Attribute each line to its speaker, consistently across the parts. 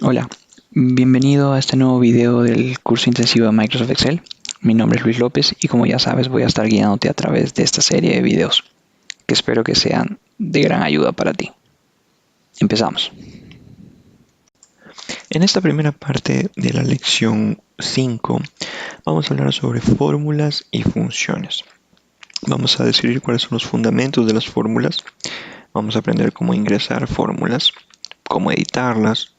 Speaker 1: Hola, bienvenido a este nuevo video del curso intensivo de Microsoft Excel. Mi nombre es Luis López y como ya sabes voy a estar guiándote a través de esta serie de videos que espero que sean de gran ayuda para ti. Empezamos.
Speaker 2: En esta primera parte de la lección 5 vamos a hablar sobre fórmulas y funciones. Vamos a describir cuáles son los fundamentos de las fórmulas. Vamos a aprender cómo ingresar fórmulas, cómo editarlas,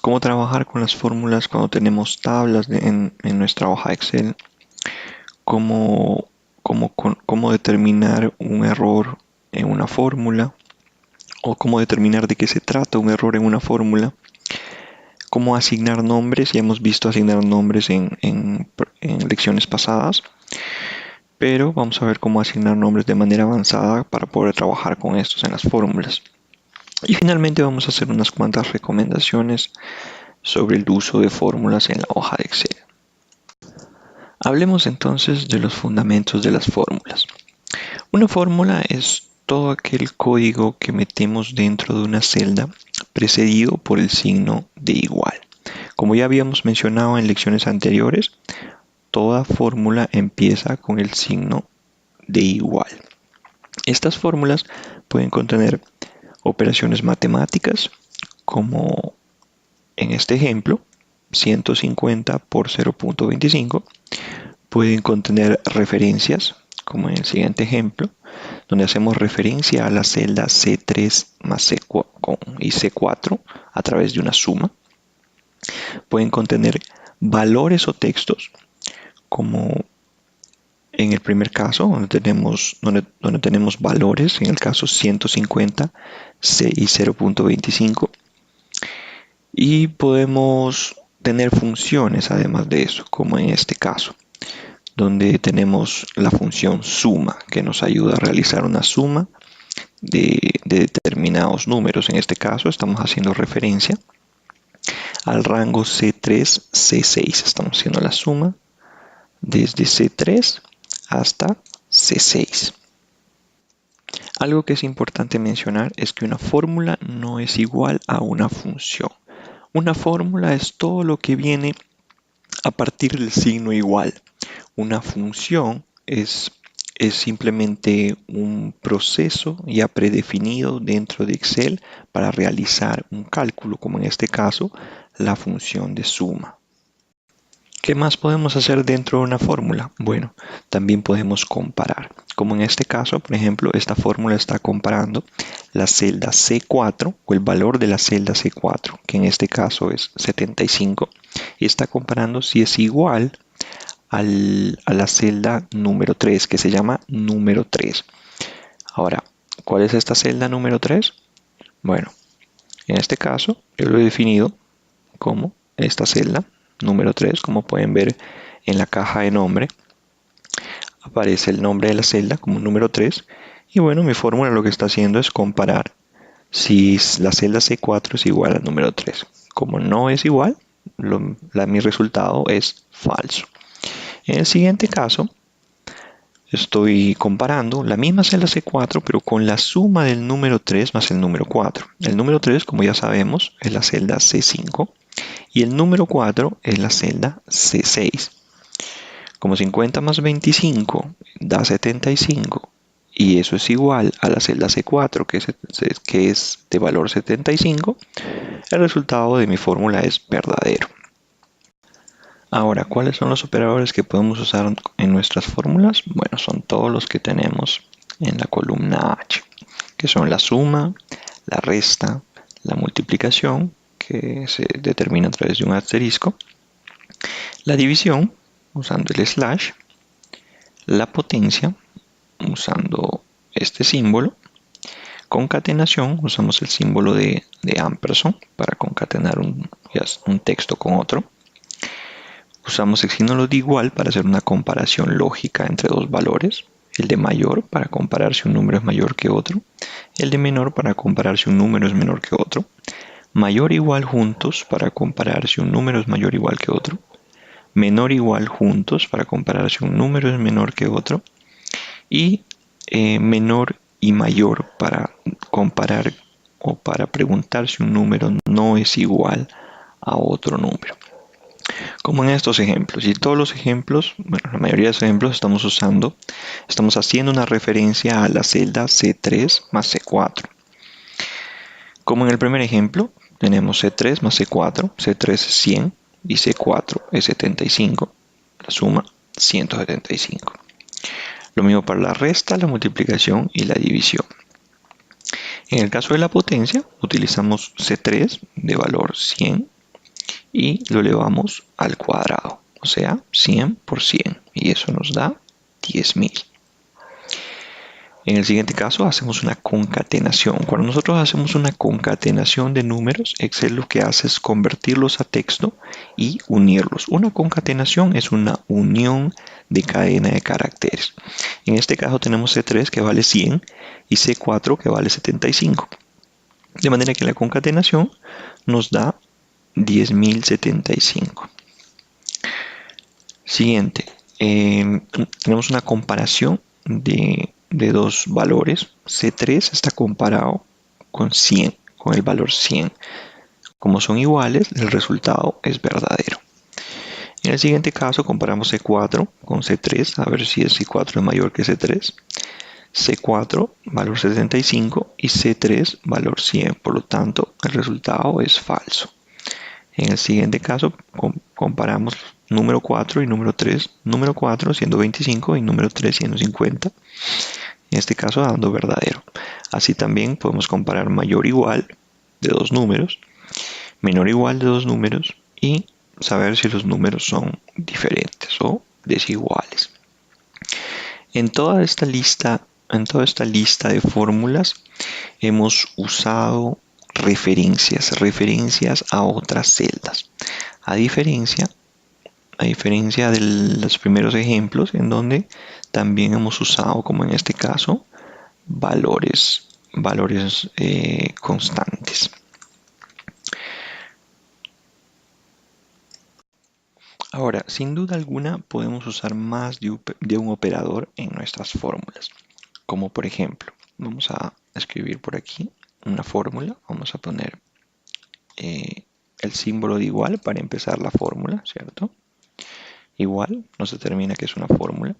Speaker 2: cómo trabajar con las fórmulas cuando tenemos tablas en nuestra hoja Excel, cómo determinar un error en una fórmula o cómo determinar de qué se trata un error en una fórmula. Cómo asignar nombres, ya hemos visto asignar nombres en lecciones pasadas, pero vamos a ver cómo asignar nombres de manera avanzada para poder trabajar con estos en las fórmulas. Y finalmente vamos a hacer unas cuantas recomendaciones sobre el uso de fórmulas en la hoja de Excel. Hablemos entonces de los fundamentos de las fórmulas. Una fórmula es todo aquel código que metemos dentro de una celda precedido por el signo de igual. Como ya habíamos mencionado en lecciones anteriores, toda fórmula empieza con el signo de igual. Estas fórmulas pueden contener operaciones matemáticas, como en este ejemplo, 150 por 0.25. Pueden contener referencias, como en el siguiente ejemplo, donde hacemos referencia a la celda C3 más C4 y C4 a través de una suma. Pueden contener valores o textos, como en el primer caso, donde tenemos valores, en el caso 150, C y 0.25. Y podemos tener funciones además de eso, como en este caso, donde tenemos la función suma, que nos ayuda a realizar una suma de determinados números. En este caso estamos haciendo referencia al rango C3, C6. Estamos haciendo la suma desde C3 hasta C6. Algo que es importante mencionar es que una fórmula no es igual a una función. Una fórmula es todo lo que viene a partir del signo igual. Una función es simplemente un proceso ya predefinido dentro de Excel para realizar un cálculo, como en este caso la función de suma. ¿Qué más podemos hacer dentro de una fórmula? Bueno, también podemos comparar. Como en este caso, por ejemplo, esta fórmula está comparando la celda C4 o el valor de la celda C4, que en este caso es 75, y está comparando si es igual a la celda número 3, que se llama número 3. Ahora, ¿cuál es esta celda número 3? Bueno, en este caso yo lo he definido como esta celda número 3, como pueden ver en la caja de nombre, aparece el nombre de la celda como número 3. Y bueno, mi fórmula lo que está haciendo es comparar si la celda C4 es igual al número 3. Como no es igual, mi resultado es falso. En el siguiente caso, estoy comparando la misma celda C4, pero con la suma del número 3 más el número 4. El número 3, como ya sabemos, es la celda C5 y el número 4 es la celda C6. Como 50 más 25 da 75 y eso es igual a la celda C4, que es de valor 75, el resultado de mi fórmula es verdadero. Ahora, ¿cuáles son los operadores que podemos usar en nuestras fórmulas? Bueno, son todos los que tenemos en la columna H, que son la suma, la resta, la multiplicación, que se determina a través de un asterisco, la división, usando el slash, la potencia, usando este símbolo, concatenación, usamos el símbolo de ampersand para concatenar un texto con otro. Usamos el signo de igual para hacer una comparación lógica entre dos valores. El de mayor para comparar si un número es mayor que otro. El de menor para comparar si un número es menor que otro. Mayor igual juntos para comparar si un número es mayor igual que otro. Menor igual juntos para comparar si un número es menor que otro. Y menor y mayor para comparar o para preguntar si un número no es igual a otro número. Como en estos ejemplos, y todos los ejemplos, bueno, la mayoría de los ejemplos estamos haciendo una referencia a la celda C3 más C4. Como en el primer ejemplo, tenemos C3 más C4, C3 es 100 y C4 es 75, la suma 175. Lo mismo para la resta, la multiplicación y la división. En el caso de la potencia, utilizamos C3 de valor 100 y lo elevamos al cuadrado, o sea, 100 por 100, y eso nos da 10.000. En el siguiente caso hacemos una concatenación. Cuando nosotros hacemos una concatenación de números, Excel lo que hace es convertirlos a texto y unirlos. Una concatenación es una unión de cadena de caracteres. En este caso tenemos C3 que vale 100 y C4 que vale 75. De manera que la concatenación nos da 10.075. Siguiente, tenemos una comparación de dos valores. C3 está comparado con 100, con el valor 100. Como son iguales, el resultado es verdadero. En el siguiente caso comparamos C4 con C3, a ver si C4 es mayor que C3. C4 valor 75 y C3 valor 100, por lo tanto el resultado es falso. En el siguiente caso comparamos número 4 y número 3, número 4 siendo 25 y número 3 siendo 50, en este caso dando verdadero. Así también podemos comparar mayor o igual de dos números, menor o igual de dos números y saber si los números son diferentes o desiguales. En toda esta lista de fórmulas hemos usado referencias a otras celdas. A diferencia de los primeros ejemplos en donde también hemos usado, como en este caso, valores constantes. Ahora, sin duda alguna, podemos usar más de un operador en nuestras fórmulas. Como por ejemplo, vamos a escribir por aquí una fórmula. Vamos a poner el símbolo de igual para empezar la fórmula, ¿cierto? Igual nos determina que es una fórmula.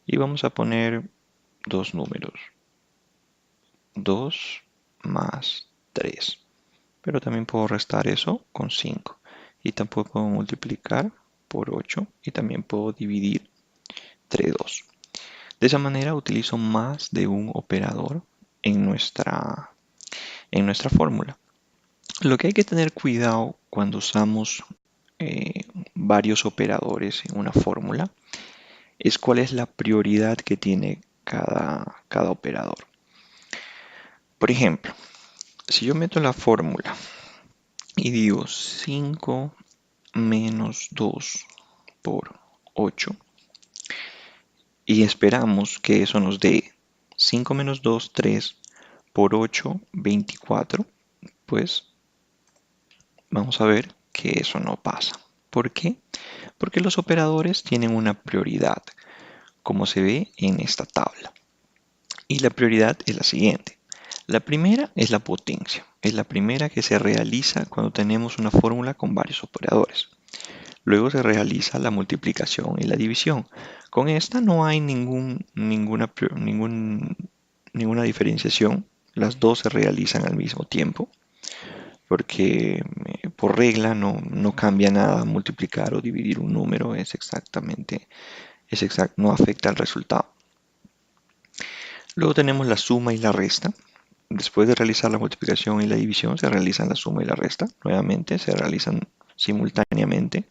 Speaker 2: Y vamos a poner dos números. 2 más 3. Pero también puedo restar eso con 5. Y tampoco puedo multiplicar por 8 y también puedo dividir entre 2. De esa manera utilizo más de un operador en nuestra fórmula. Lo que hay que tener cuidado cuando usamos varios operadores en una fórmula es cuál es la prioridad que tiene cada operador. Por ejemplo, si yo meto la fórmula y digo 5 menos 2 por 8 y esperamos que eso nos dé 5 menos 2, 3 por 8, 24, pues vamos a ver que eso no pasa. ¿Por qué? Porque los operadores tienen una prioridad, como se ve en esta tabla. Y la prioridad es la siguiente. La primera es la potencia. Es la primera que se realiza cuando tenemos una fórmula con varios operadores. Luego se realiza la multiplicación y la división. Con esta no hay ninguna diferenciación. Las dos se realizan al mismo tiempo. Porque por regla no cambia nada multiplicar o dividir un número. No afecta al resultado. Luego tenemos la suma y la resta. Después de realizar la multiplicación y la división, se realizan la suma y la resta. Nuevamente se realizan simultáneamente.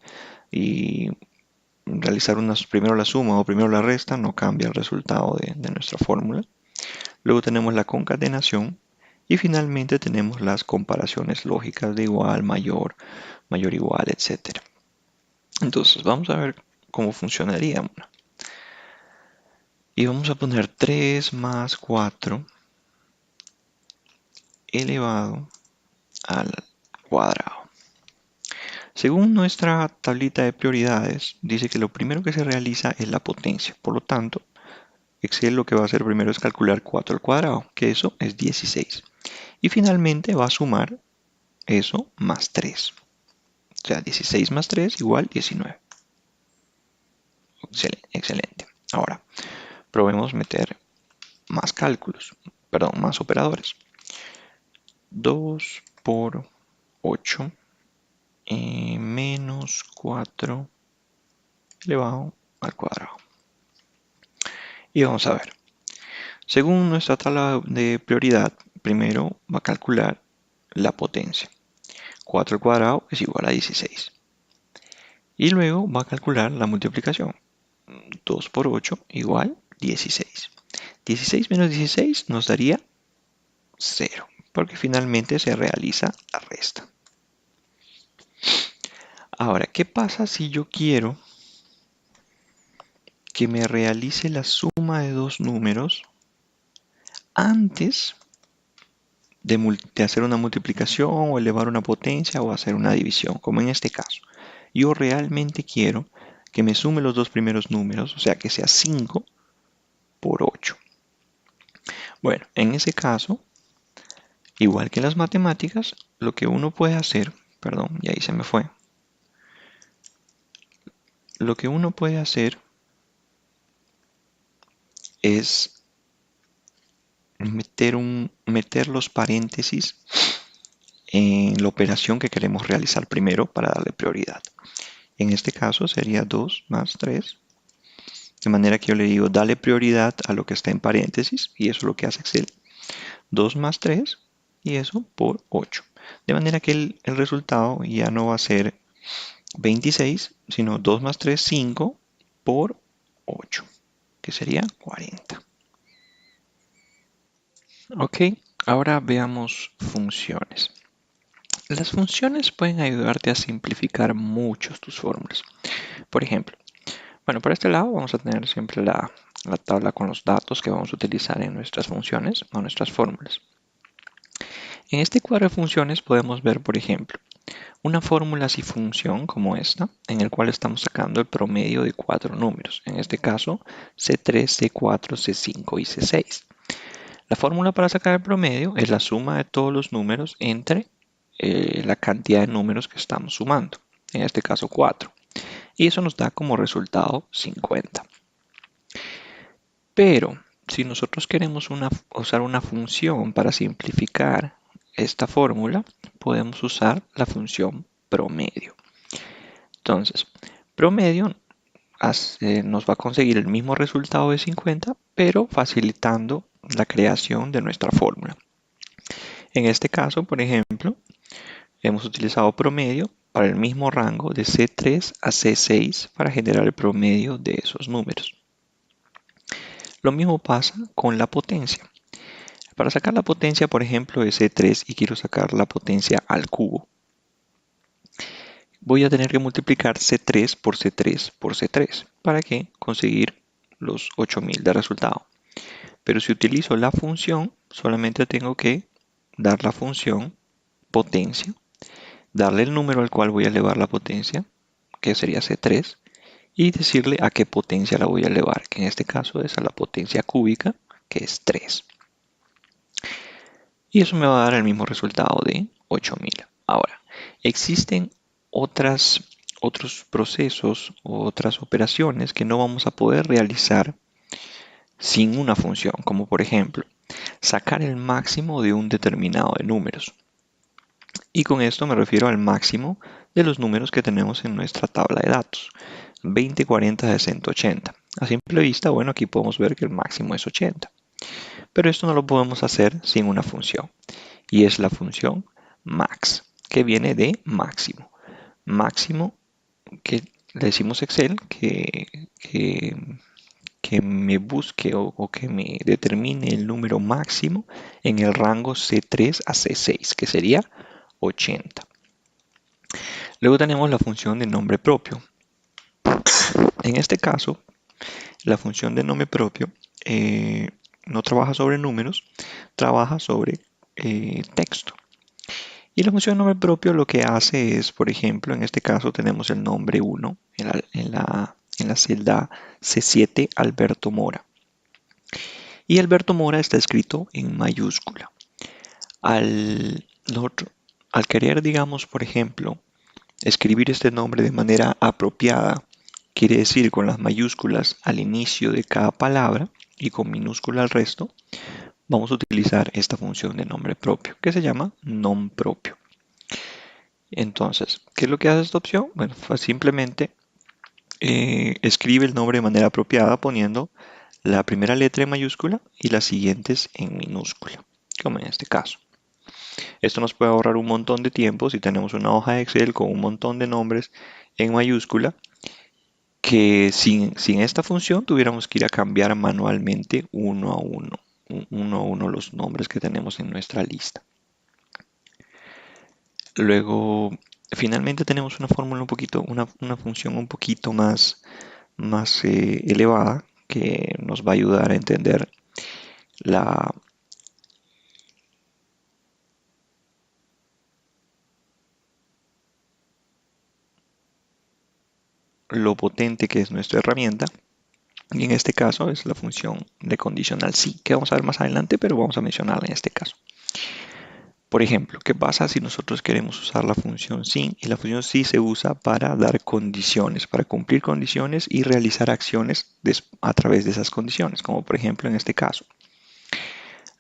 Speaker 2: Y realizar primero la suma o primero la resta no cambia el resultado de nuestra fórmula. Luego tenemos la concatenación. Y finalmente tenemos las comparaciones lógicas de igual, mayor, igual, etc. Entonces vamos a ver cómo funcionaría una. Y vamos a poner 3 más 4 elevado al cuadrado. Según nuestra tablita de prioridades, dice que lo primero que se realiza es la potencia. Por lo tanto, Excel lo que va a hacer primero es calcular 4 al cuadrado, que eso es 16. Y finalmente va a sumar eso más 3. O sea, 16 más 3 igual 19. Excelente. Ahora, probemos meter más cálculos, perdón, más operadores. 2 por 8 menos 4 elevado al cuadrado. Y vamos a ver. Según nuestra tabla de prioridad, primero va a calcular la potencia. 4 al cuadrado es igual a 16. Y luego va a calcular la multiplicación. 2 por 8 igual 16. 16 menos 16 nos daría 0, porque finalmente se realiza la resta. Ahora, ¿qué pasa si yo quiero que me realice la suma de dos números antes de hacer una multiplicación o elevar una potencia o hacer una división, como en este caso? Yo realmente quiero que me sume los dos primeros números, o sea que sea 5 por 8. Bueno, en ese caso, igual que en las matemáticas, lo que uno puede hacer, perdón, y ahí se me fue. Lo que uno puede hacer es meter los paréntesis en la operación que queremos realizar primero para darle prioridad. En este caso sería 2 más 3. De manera que yo le digo, dale prioridad a lo que está en paréntesis, y eso es lo que hace Excel. 2 más 3, y eso por 8. De manera que el resultado ya no va a ser 26, sino 2 más 3, 5 por 8, que sería 40. Ok, ahora veamos funciones. Las funciones pueden ayudarte a simplificar mucho tus fórmulas. Por ejemplo, bueno, por este lado vamos a tener siempre la tabla con los datos que vamos a utilizar en nuestras funciones o nuestras fórmulas. En este cuadro de funciones podemos ver, por ejemplo, una fórmula sin función como esta, en el cual estamos sacando el promedio de 4 números, en este caso C3, C4, C5 y C6. La fórmula para sacar el promedio es la suma de todos los números entre la cantidad de números que estamos sumando, en este caso 4. Y eso nos da como resultado 50. Pero si nosotros queremos usar una función para simplificar esta fórmula, podemos usar la función promedio. Entonces, promedio nos va a conseguir el mismo resultado de 50, pero facilitando la creación de nuestra fórmula. En este caso, por ejemplo, hemos utilizado promedio para el mismo rango de C3 a C6 para generar el promedio de esos números. Lo mismo pasa con la potencia. Para sacar la potencia, por ejemplo, de C3 y quiero sacar la potencia al cubo, voy a tener que multiplicar C3 por C3 por C3 para que conseguir los 8000 de resultado. Pero si utilizo la función, solamente tengo que dar la función potencia, darle el número al cual voy a elevar la potencia, que sería C3, y decirle a qué potencia la voy a elevar, que en este caso es a la potencia cúbica, que es 3. Y eso me va a dar el mismo resultado de 8000. Ahora, existen otros procesos o otras operaciones que no vamos a poder realizar sin una función, como por ejemplo, sacar el máximo de un determinado de números. Y con esto me refiero al máximo de los números que tenemos en nuestra tabla de datos. 20, 40, 60, 80. A simple vista, bueno, aquí podemos ver que el máximo es 80. Pero esto no lo podemos hacer sin una función. Y es la función max, que viene de máximo. Máximo, que le decimos a Excel que me busque o que me determine el número máximo en el rango C3 a C6, que sería 80. Luego tenemos la función de nombre propio. En este caso, la función de nombre propio no trabaja sobre números, trabaja sobre texto. Y la función de nombre propio lo que hace es, por ejemplo, en este caso tenemos el nombre 1 en la celda C7, Alberto Mora. Y Alberto Mora está escrito en mayúscula. Al querer, digamos, por ejemplo, escribir este nombre de manera apropiada quiere decir con las mayúsculas al inicio de cada palabra y con minúscula al resto, vamos a utilizar esta función de nombre propio que se llama nom propio. Entonces, ¿qué es lo que hace esta opción? Bueno, pues simplemente escribe el nombre de manera apropiada poniendo la primera letra en mayúscula y las siguientes en minúscula, como en este caso. Esto nos puede ahorrar un montón de tiempo si tenemos una hoja de Excel con un montón de nombres en mayúscula, que sin esta función tuviéramos que ir a cambiar manualmente uno a uno los nombres que tenemos en nuestra lista. Luego, finalmente tenemos una fórmula una función un poquito más elevada que nos va a ayudar a entender la, lo potente que es nuestra herramienta. Y en este caso es la función de conditional sí, que vamos a ver más adelante, pero vamos a mencionarla en este caso. Por ejemplo, ¿qué pasa si nosotros queremos usar la función sin? Y la función sí se usa para dar condiciones, para cumplir condiciones y realizar acciones a través de esas condiciones, como por ejemplo en este caso.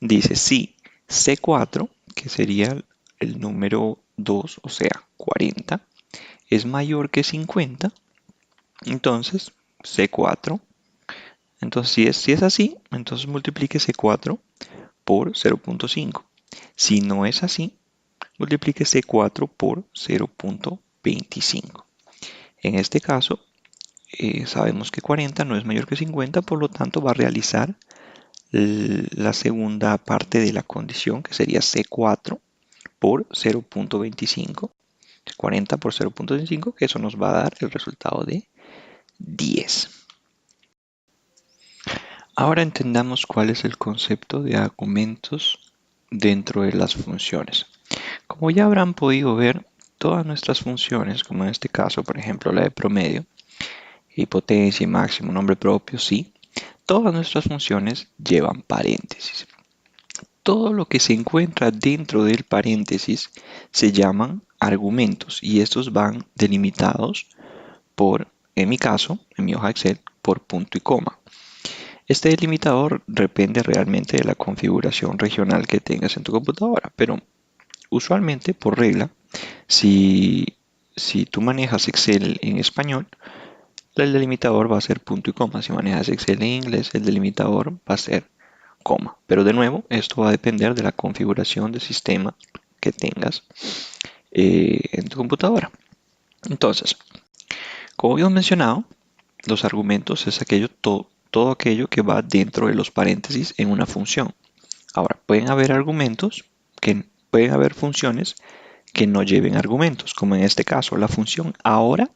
Speaker 2: Dice si C4, que sería el número 2, o sea, 40, es mayor que 50, entonces C4. Entonces, si es así, entonces multiplique C4 por 0.5. Si no es así, multiplique C4 por 0.25. En este caso, sabemos que 40 no es mayor que 50, por lo tanto va a realizar la segunda parte de la condición, que sería C4 por 0.25. 40 por 0.25, que eso nos va a dar el resultado de 10. Ahora entendamos cuál es el concepto de argumentos dentro de las funciones. Como ya habrán podido ver, todas nuestras funciones, como en este caso, por ejemplo, la de promedio, y potencia y máximo, nombre propio, sí, todas nuestras funciones llevan paréntesis. Todo lo que se encuentra dentro del paréntesis se llaman argumentos y estos van delimitados por, en mi caso, en mi hoja Excel, por punto y coma. Este delimitador depende realmente de la configuración regional que tengas en tu computadora, pero usualmente, por regla, si tú manejas Excel en español, el delimitador va a ser punto y coma. Si manejas Excel en inglés, el delimitador va a ser coma. Pero de nuevo, esto va a depender de la configuración de sistema que tengas en tu computadora. Entonces, como habíamos mencionado, los argumentos es todo aquello que va dentro de los paréntesis en una función. Ahora, pueden haber funciones que no lleven argumentos, como en este caso, la función ahora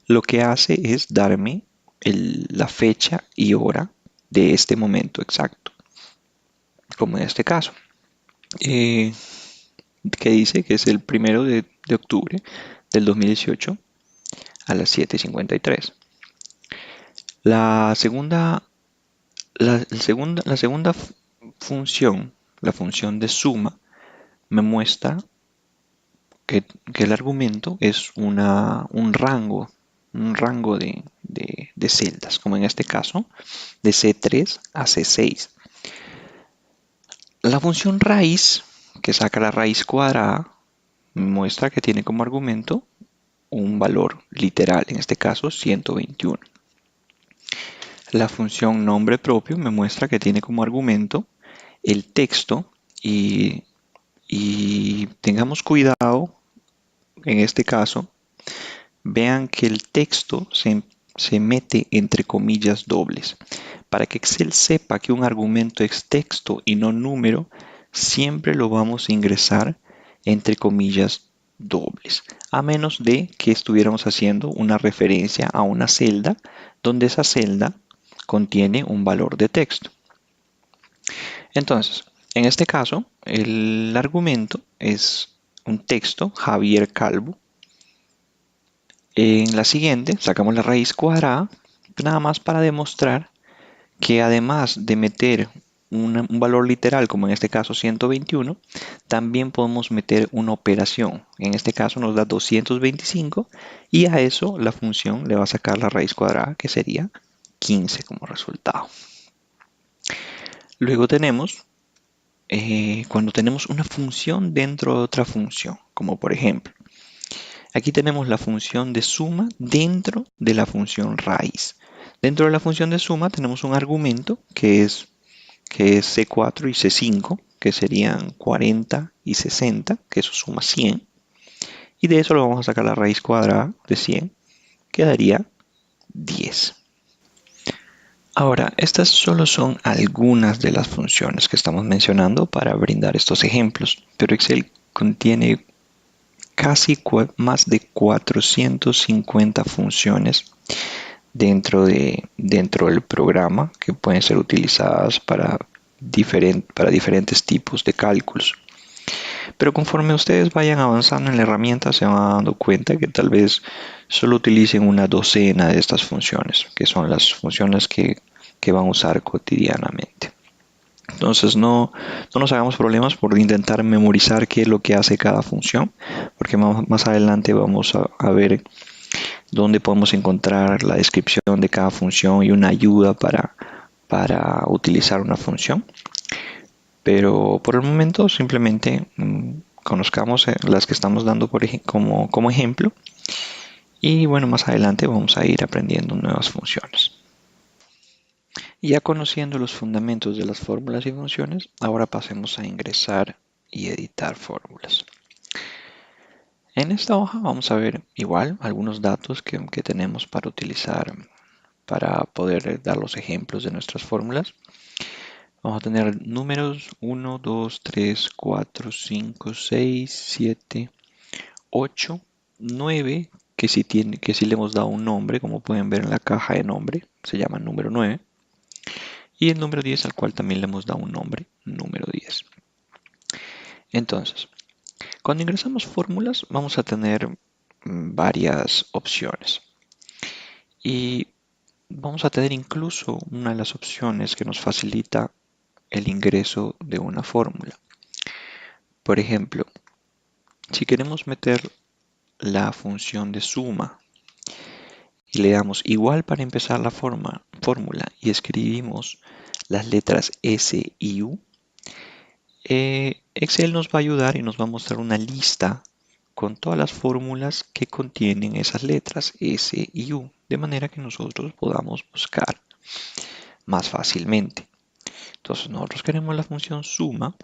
Speaker 2: lo que hace es darme la fecha y hora de este momento exacto, como en este caso, que dice que es el 1 de octubre del 2018 a las 7:53. La segunda función, la función de suma, me muestra que el argumento es un rango de celdas, como en este caso, de C3 a C6. La función raíz, que saca la raíz cuadrada, muestra que tiene como argumento un valor literal, en este caso 121. La función nombre propio me muestra que tiene como argumento el texto y tengamos cuidado en este caso. Vean que el texto se mete entre comillas dobles. Para que Excel sepa que un argumento es texto y no número, siempre lo vamos a ingresar entre comillas dobles, a menos de que estuviéramos haciendo una referencia a una celda donde esa celda contiene un valor de texto. Entonces, en este caso, el argumento es un texto, Javier Calvo. En la siguiente, sacamos la raíz cuadrada, nada más para demostrar que además de meter un valor literal, como en este caso 121, también podemos meter una operación. En este caso nos da 225 y a eso la función le va a sacar la raíz cuadrada, que sería 15 como resultado. Luego tenemos cuando tenemos una función dentro de otra función, como por ejemplo, aquí tenemos la función de suma dentro de la función raíz. Dentro de la función de suma tenemos un argumento que es C4 y C5, que serían 40 y 60, que eso suma 100. Y de eso lo vamos a sacar la raíz cuadrada de 100, que daría 10. Ahora, estas solo son algunas de las funciones que estamos mencionando para brindar estos ejemplos, pero Excel contiene casi más de 450 funciones dentro del programa que pueden ser utilizadas para diferentes tipos de cálculos. Pero conforme ustedes vayan avanzando en la herramienta se van dando cuenta que tal vez solo utilicen una docena de estas funciones, que son las funciones que van a usar cotidianamente. Entonces no nos hagamos problemas por intentar memorizar qué es lo que hace cada función, porque más adelante vamos a ver dónde podemos encontrar la descripción de cada función y una ayuda para utilizar una función. Pero por el momento simplemente conozcamos las que estamos dando como ejemplo. Y bueno, más adelante vamos a ir aprendiendo nuevas funciones. Ya conociendo los fundamentos de las fórmulas y funciones, ahora pasemos a ingresar y editar fórmulas. En esta hoja vamos a ver igual algunos datos que tenemos para utilizar para poder dar los ejemplos de nuestras fórmulas. Vamos a tener números 1, 2, 3, 4, 5, 6, 7, 8, 9, que sí le hemos dado un nombre, como pueden ver en la caja de nombre, se llama número 9. Y el número 10 al cual también le hemos dado un nombre, número 10. Entonces, cuando ingresamos fórmulas vamos a tener varias opciones. Y vamos a tener incluso una de las opciones que nos facilita el ingreso de una fórmula. Por ejemplo, si queremos meter la función de suma y le damos igual para empezar la fórmula y escribimos las letras S y U, Excel nos va a ayudar y nos va a mostrar una lista con todas las fórmulas que contienen esas letras S y U, de manera que nosotros podamos buscar más fácilmente. Entonces nosotros queremos la función suma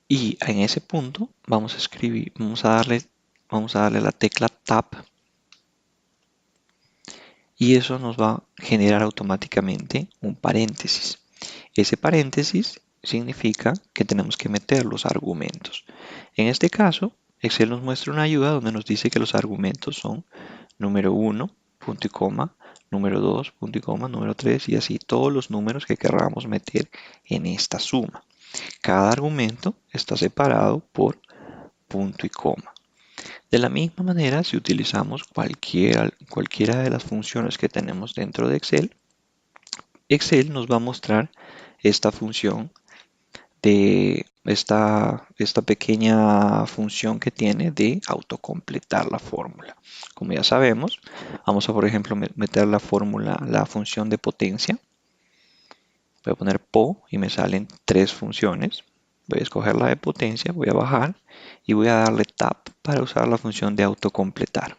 Speaker 2: y en ese punto vamos a escribir, vamos a darle la tecla Tab y eso nos va a generar automáticamente un paréntesis. Ese paréntesis significa que tenemos que meter los argumentos. En este caso, Excel nos muestra una ayuda donde nos dice que los argumentos son número 1, punto y coma, número 2, punto y coma, número 3 y así todos los números que queramos meter en esta suma. Cada argumento está separado por punto y coma. De la misma manera, si utilizamos cualquiera de las funciones que tenemos dentro de Excel, Excel nos va a mostrar esta función de esta pequeña función que tiene de autocompletar la fórmula. Como ya sabemos, vamos a, por ejemplo, meter la función de potencia. Voy a poner PO y me salen tres funciones. Voy a escoger la de potencia, voy a bajar y voy a darle Tab para usar la función de autocompletar.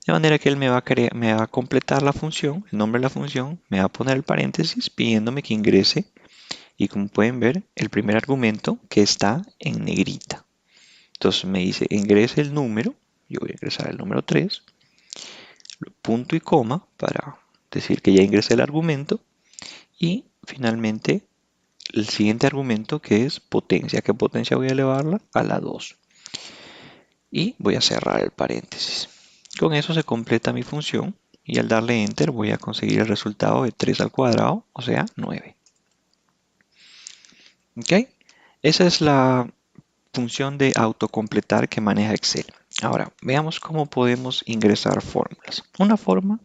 Speaker 2: De manera que él me va a completar la función, el nombre de la función, me va a poner el paréntesis pidiéndome que ingrese. Y como pueden ver, el primer argumento que está en negrita. Entonces me dice ingrese el número, yo voy a ingresar el número 3, punto y coma para decir que ya ingresé el argumento y finalmente el siguiente argumento que es potencia. ¿Qué potencia voy a elevarla? A la 2. Y voy a cerrar el paréntesis. Con eso se completa mi función y al darle enter voy a conseguir el resultado de 3 al cuadrado, o sea 9. ¿Ok? Esa es la función de autocompletar que maneja Excel. Ahora, veamos cómo podemos ingresar fórmulas. Una forma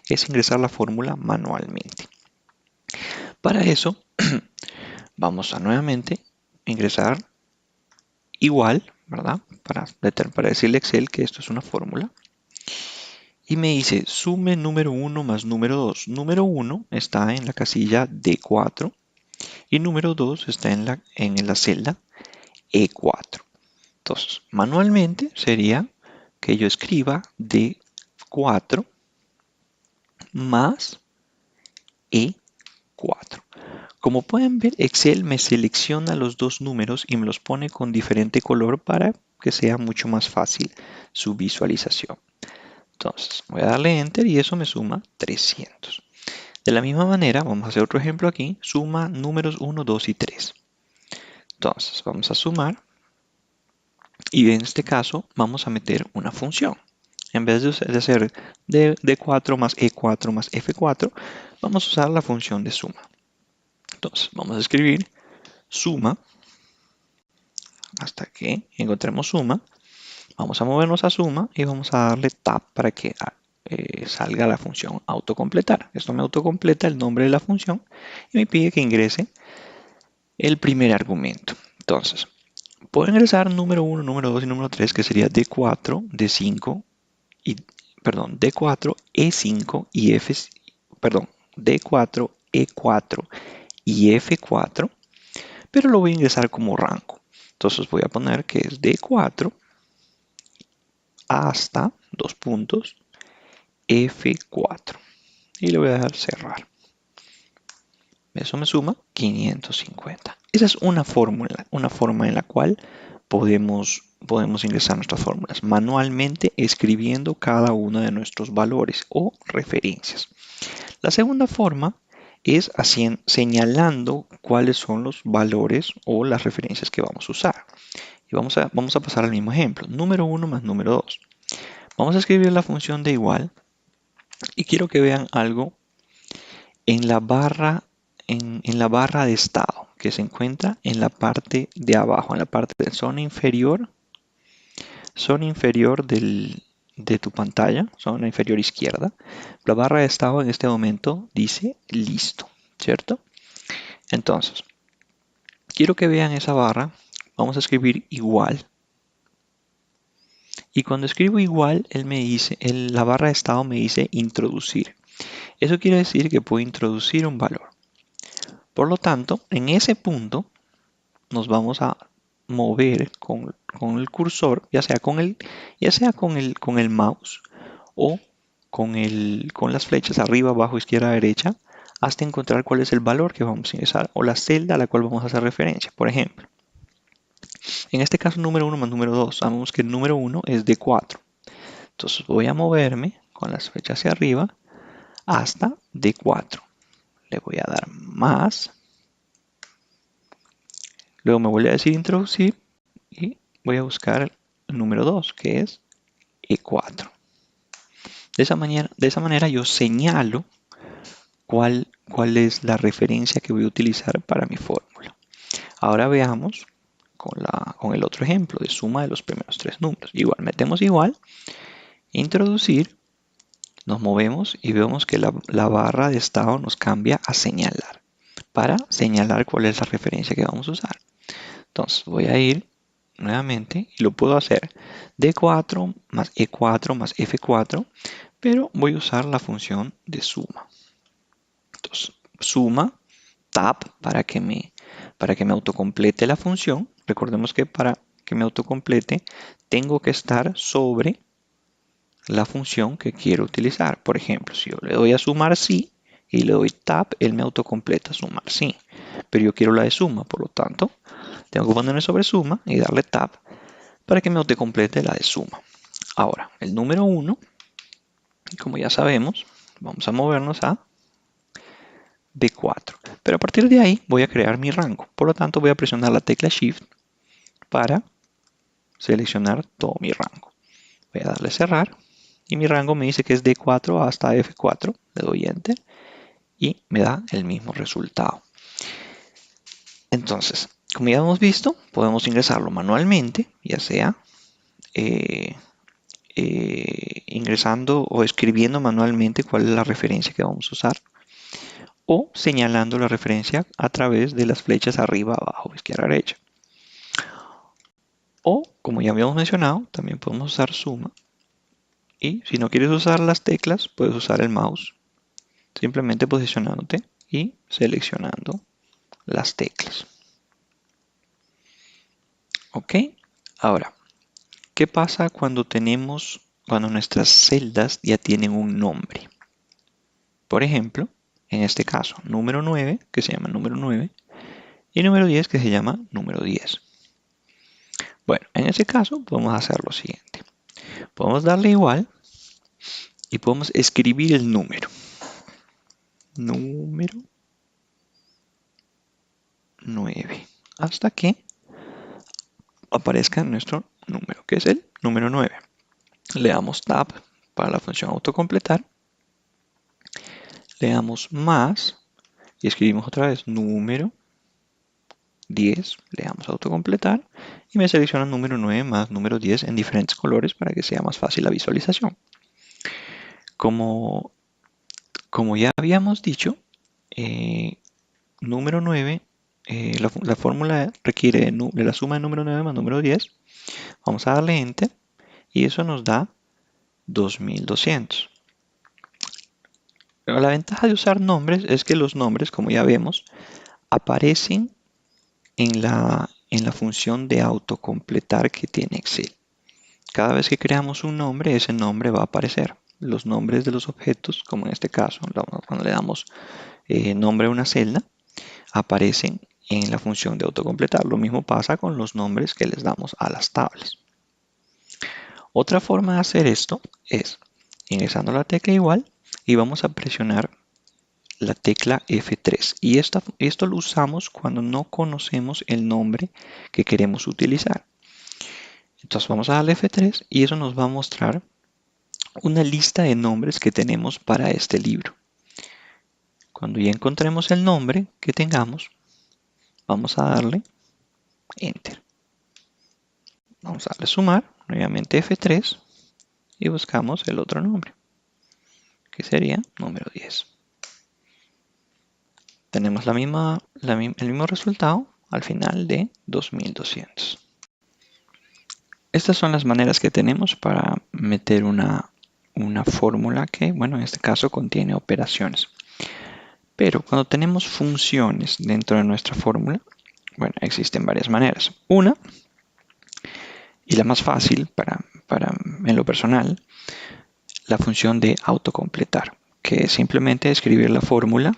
Speaker 2: es ingresar la fórmula manualmente. Para eso, Vamos a nuevamente ingresar igual, ¿verdad? Para decirle a Excel que esto es una fórmula. Y me dice sume número 1 más número 2. Número 1 está en la casilla D4 y número 2 está en la celda E4. Entonces, manualmente sería que yo escriba D4 más E4. Como pueden ver, Excel me selecciona los dos números y me los pone con diferente color para que sea mucho más fácil su visualización. Entonces, voy a darle Enter y eso me suma 300. De la misma manera, vamos a hacer otro ejemplo aquí. Suma números 1, 2 y 3. Entonces, vamos a sumar y en este caso vamos a meter una función. En vez de hacer D4 más E4 más F4, vamos a usar la función de suma. Entonces, vamos a escribir suma hasta que encontremos suma. Vamos a movernos a suma y vamos a darle tab para que salga la función autocompletar. Esto me autocompleta el nombre de la función y me pide que ingrese el primer argumento. Entonces, puedo ingresar número 1, número 2 y número 3, que sería D4, D5 y, perdón, D4, E5 y F, perdón, D4, E4 y F4, pero lo voy a ingresar como rango. Entonces voy a poner que es D4 hasta dos puntos F4 y le voy a dar cerrar. Eso me suma 550. Esa es una fórmula, una forma en la cual podemos ingresar nuestras fórmulas manualmente escribiendo cada uno de nuestros valores o referencias. La segunda forma es señalando cuáles son los valores o las referencias que vamos a usar. Y vamos a pasar al mismo ejemplo. Número 1 más número 2. Vamos a escribir la función de igual y quiero que vean algo en la barra, en la barra de estado que se encuentra en la parte de abajo, en la parte de zona inferior de tu pantalla, zona inferior izquierda. La barra de estado en este momento dice listo, ¿cierto? Entonces, quiero que vean esa barra. Vamos a escribir igual. Y cuando escribo igual, la barra de estado me dice introducir. Eso quiere decir que puedo introducir un valor. Por lo tanto, en ese punto nos vamos a mover con el cursor, ya sea con el mouse o con las flechas arriba, abajo, izquierda, derecha, hasta encontrar cuál es el valor que vamos a ingresar o la celda a la cual vamos a hacer referencia. Por ejemplo, en este caso número 1 más número 2, sabemos que el número 1 es de 4. Entonces voy a moverme con las flechas hacia arriba hasta D4. Le voy a dar más. Luego me vuelve a decir introducir y voy a buscar el número 2, que es E4. De esa manera yo señalo cuál es la referencia que voy a utilizar para mi fórmula. Ahora veamos con el otro ejemplo de suma de los primeros tres números. Igual, metemos igual, introducir, nos movemos y vemos que la barra de estado nos cambia a señalar, para señalar cuál es la referencia que vamos a usar. Entonces voy a ir nuevamente y lo puedo hacer D4 más E4 más F4, pero voy a usar la función de suma. Entonces, suma, tab para que me autocomplete la función. Recordemos que para que me autocomplete tengo que estar sobre la función que quiero utilizar. Por ejemplo, si yo le doy a sumar sí y le doy tab, él me autocompleta sumar sí. Pero yo quiero la de suma, por lo tanto, tengo que ponerme sobre suma y darle tab para que me autocomplete la de suma. Ahora, el número 1, como ya sabemos, vamos a movernos a B4. Pero a partir de ahí voy a crear mi rango. Por lo tanto, voy a presionar la tecla Shift para seleccionar todo mi rango. Voy a darle cerrar y mi rango me dice que es D4 hasta F4. Le doy Enter y me da el mismo resultado. Entonces, como ya hemos visto, podemos ingresarlo manualmente, ya sea ingresando o escribiendo manualmente cuál es la referencia que vamos a usar, o señalando la referencia a través de las flechas arriba, abajo, izquierda, derecha. O, como ya habíamos mencionado, también podemos usar suma. Y si no quieres usar las teclas, puedes usar el mouse, simplemente posicionándote y seleccionando las teclas. Ok, ahora, ¿qué pasa cuando nuestras celdas ya tienen un nombre? Por ejemplo, en este caso, número 9, que se llama número 9, y número 10, que se llama número 10. Bueno, en ese caso podemos hacer lo siguiente. Podemos darle igual y podemos escribir el número. Número 9. Hasta que aparezca nuestro número, que es el número 9. Le damos Tab para la función autocompletar. Le damos más y escribimos otra vez número 10. Le damos autocompletar y me selecciona número 9 más número 10 en diferentes colores para que sea más fácil la visualización. Como ya habíamos dicho, número 9, la fórmula requiere de la suma de número 9 más número 10. Vamos a darle Enter y eso nos da 2200. Pero la ventaja de usar nombres es que los nombres, como ya vemos, aparecen en la función de autocompletar que tiene Excel. Cada vez que creamos un nombre, ese nombre va a aparecer. Los nombres de los objetos, como en este caso, cuando le damos nombre a una celda, aparecen en la función de autocompletar. Lo mismo pasa con los nombres que les damos a las tablas. Otra forma de hacer esto es ingresando la tecla igual y vamos a presionar la tecla F3. Y esto lo usamos cuando no conocemos el nombre que queremos utilizar. Entonces vamos a darle F3 y eso nos va a mostrar una lista de nombres que tenemos para este libro. Cuando ya encontremos el nombre que tengamos, vamos a darle Enter. Vamos a darle sumar, nuevamente F3 y buscamos el otro nombre, que sería número 10. Tenemos el mismo resultado al final de 2200. Estas son las maneras que tenemos para meter una fórmula que, bueno, en este caso contiene operaciones. Pero cuando tenemos funciones dentro de nuestra fórmula, bueno, existen varias maneras. Una, y la más fácil en lo personal, la función de autocompletar, que es simplemente escribir la fórmula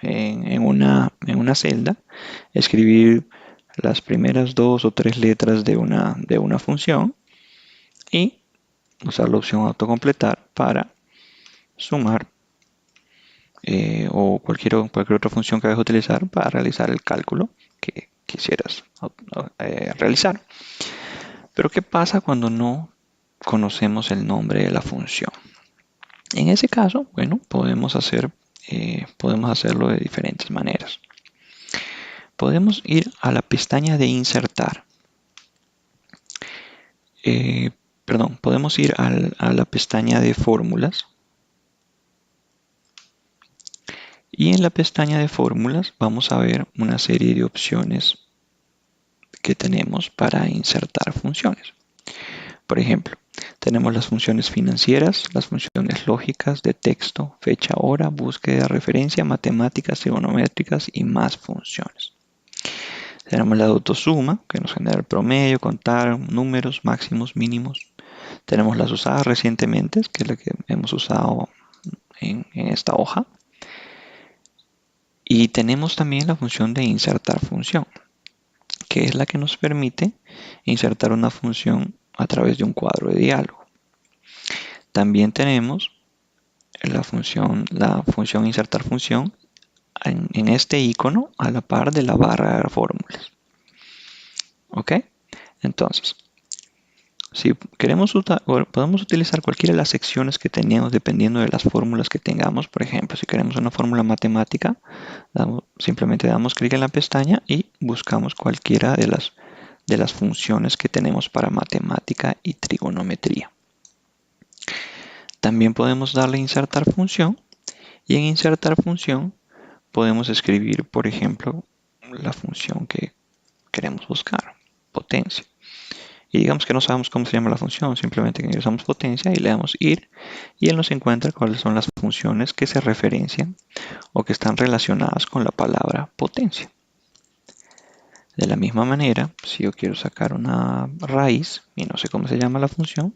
Speaker 2: en una celda, escribir las primeras 2 o 3 letras de una función y usar la opción autocompletar para sumar o cualquier otra función que vayas a utilizar para realizar el cálculo que quisieras realizar. Pero ¿qué pasa cuando no conocemos el nombre de la función? En ese caso, bueno, podemos hacerlo de diferentes maneras. Podemos ir a la pestaña de insertar. Podemos ir a la pestaña de fórmulas. Y en la pestaña de fórmulas vamos a ver una serie de opciones que tenemos para insertar funciones. Por ejemplo, tenemos las funciones financieras, las funciones lógicas, de texto, fecha, hora, búsqueda, referencia, matemáticas, trigonométricas y más funciones. Tenemos la de autosuma, que nos genera el promedio, contar números máximos, mínimos. Tenemos las usadas recientemente, que es la que hemos usado en esta hoja. Y tenemos también la función de insertar función, que es la que nos permite insertar una función a través de un cuadro de diálogo. También tenemos la función insertar función en este icono a la par de la barra de fórmulas. ¿Ok? Entonces, si queremos podemos utilizar cualquiera de las secciones que tenemos dependiendo de las fórmulas que tengamos. Por ejemplo, si queremos una fórmula matemática, simplemente damos clic en la pestaña y buscamos cualquiera de las funciones que tenemos para matemática y trigonometría. También podemos darle insertar función Y en insertar función podemos escribir, por ejemplo, la función que queremos buscar, potencia. Y digamos que no sabemos cómo se llama la función, simplemente ingresamos potencia y le damos ir y él nos encuentra cuáles son las funciones que se referencian o que están relacionadas con la palabra potencia. De la misma manera, si yo quiero sacar una raíz y no sé cómo se llama la función,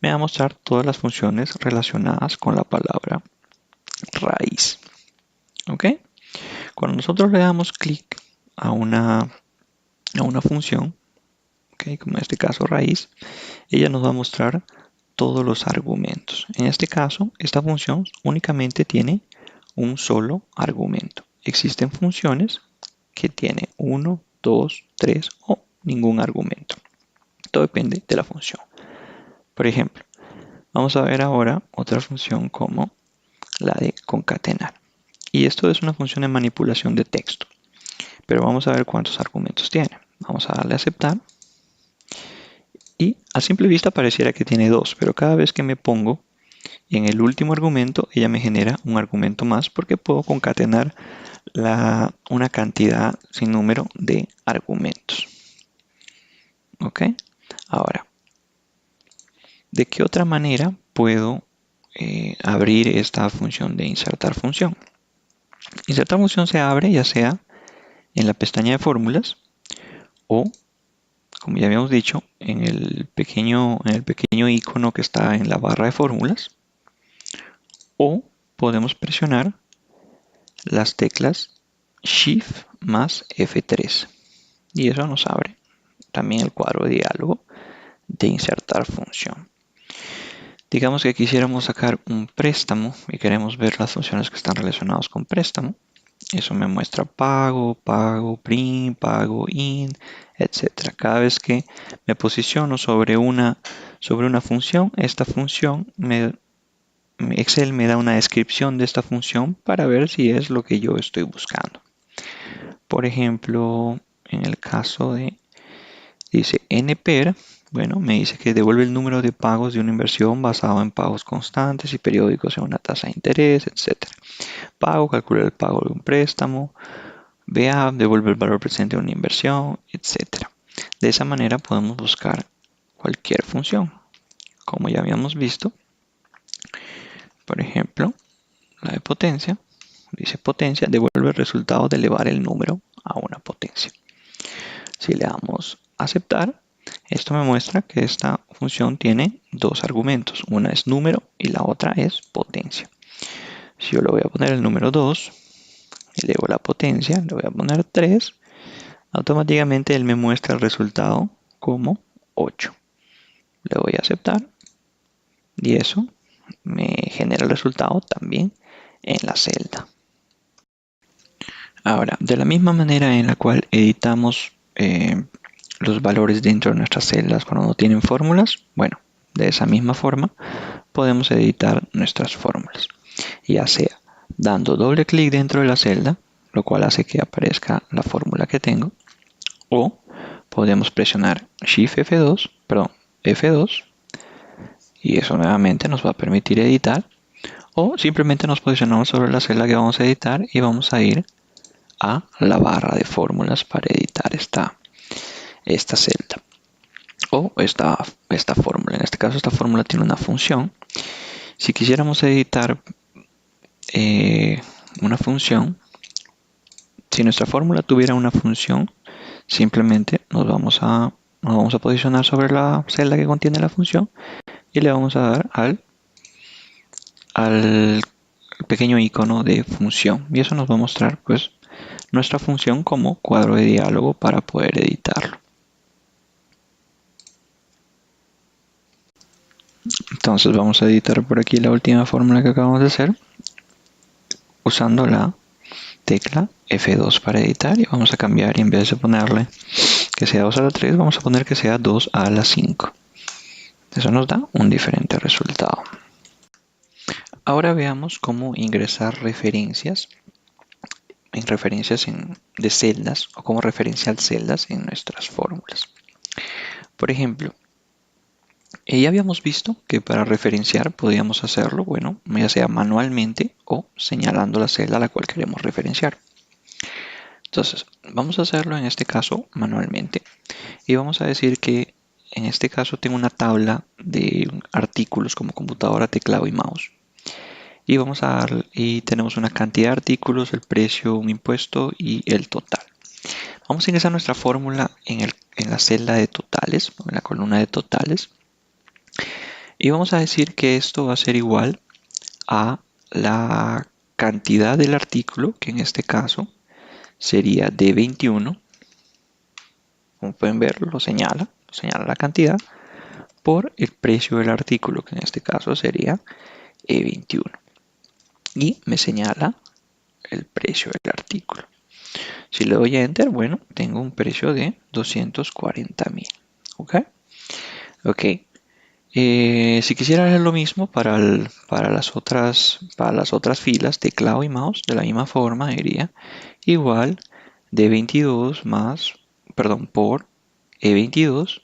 Speaker 2: me va a mostrar todas las funciones relacionadas con la palabra raíz. ¿Ok? Cuando nosotros le damos clic a una función, ¿okay? Como en este caso raíz, ella nos va a mostrar todos los argumentos. En este caso, esta función únicamente tiene un solo argumento. Existen funciones que tienen 1, 2, 3 o ningún argumento. Todo depende de la función. Por ejemplo, vamos a ver ahora otra función como la de concatenar. Y esto es una función de manipulación de texto. Pero vamos a ver cuántos argumentos tiene. Vamos a darle a aceptar. Y a simple vista pareciera que tiene 2, pero cada vez que me pongo en el último argumento, ella me genera un argumento más porque puedo concatenar una cantidad sin número de argumentos. ¿Ok? Ahora, ¿de qué otra manera puedo abrir esta función de insertar función? Insertar función se abre ya sea en la pestaña de fórmulas o, como ya habíamos dicho, en el pequeño icono que está en la barra de fórmulas, o podemos presionar las teclas Shift más F3 y eso nos abre también el cuadro de diálogo de insertar función. Digamos que quisiéramos sacar un préstamo y queremos ver las funciones que están relacionadas con préstamo. Eso me muestra pago, pago, print, pago, in, etc. Cada vez que me posiciono sobre una función, esta función Excel me da una descripción de esta función para ver si es lo que yo estoy buscando. Por ejemplo, en el caso dice NPER, bueno, me dice que devuelve el número de pagos de una inversión basado en pagos constantes y periódicos en una tasa de interés, etc. Pago, calcula el pago de un préstamo. BA, devuelve el valor presente de una inversión, etc. De esa manera podemos buscar cualquier función. Como ya habíamos visto, por ejemplo, la de potencia, dice potencia, devuelve el resultado de elevar el número a una potencia. Si le damos aceptar, esto me muestra que esta función tiene dos argumentos. Una es número y la otra es potencia. Si yo le voy a poner el número 2, elevo la potencia, le voy a poner 3, automáticamente él me muestra el resultado como 8. Le voy a aceptar y eso me genera el resultado también en la celda. Ahora, de la misma manera en la cual editamos los valores dentro de nuestras celdas cuando no tienen fórmulas, bueno, de esa misma forma podemos editar nuestras fórmulas, ya sea dando doble clic dentro de la celda, lo cual hace que aparezca la fórmula que tengo, o podemos presionar Shift F2, perdón, F2, y eso nuevamente nos va a permitir editar, o simplemente nos posicionamos sobre la celda que vamos a editar y vamos a ir a la barra de fórmulas para editar esta celda o esta fórmula. En este caso esta fórmula tiene una función. Si quisiéramos editar una función, si nuestra fórmula tuviera una función, simplemente nos vamos a posicionar sobre la celda que contiene la función y le vamos a dar al pequeño icono de función y eso nos va a mostrar pues nuestra función como cuadro de diálogo para poder editarlo. Entonces vamos a editar por aquí la última fórmula que acabamos de hacer usando la tecla F2 para editar y vamos a cambiar y en vez de ponerle que sea 2 a la 3 vamos a poner que sea 2 a la 5. Eso nos da un diferente resultado. Ahora veamos cómo ingresar referencias de celdas o cómo referenciar celdas en nuestras fórmulas. Por ejemplo, Ya habíamos visto que para referenciar podíamos hacerlo, bueno, ya sea manualmente o señalando la celda a la cual queremos referenciar. Entonces, vamos a hacerlo en este caso manualmente y vamos a decir que en este caso tengo una tabla de artículos como computadora, teclado y mouse. Y vamos a dar, y tenemos una cantidad de artículos, el precio, un impuesto y el total. Vamos a ingresar nuestra fórmula en la celda de totales, en la columna de totales. Y vamos a decir que esto va a ser igual a la cantidad del artículo, que en este caso sería de 21. Como pueden ver, lo señala la cantidad, por el precio del artículo, que en este caso sería E21. Y me señala el precio del artículo. Si le doy a Enter, bueno, tengo un precio de 240.000. ¿Ok? Ok. Si quisiera hacer lo mismo para las otras filas, teclado y mouse, de la misma forma, iría igual de 22 más, perdón, por E22.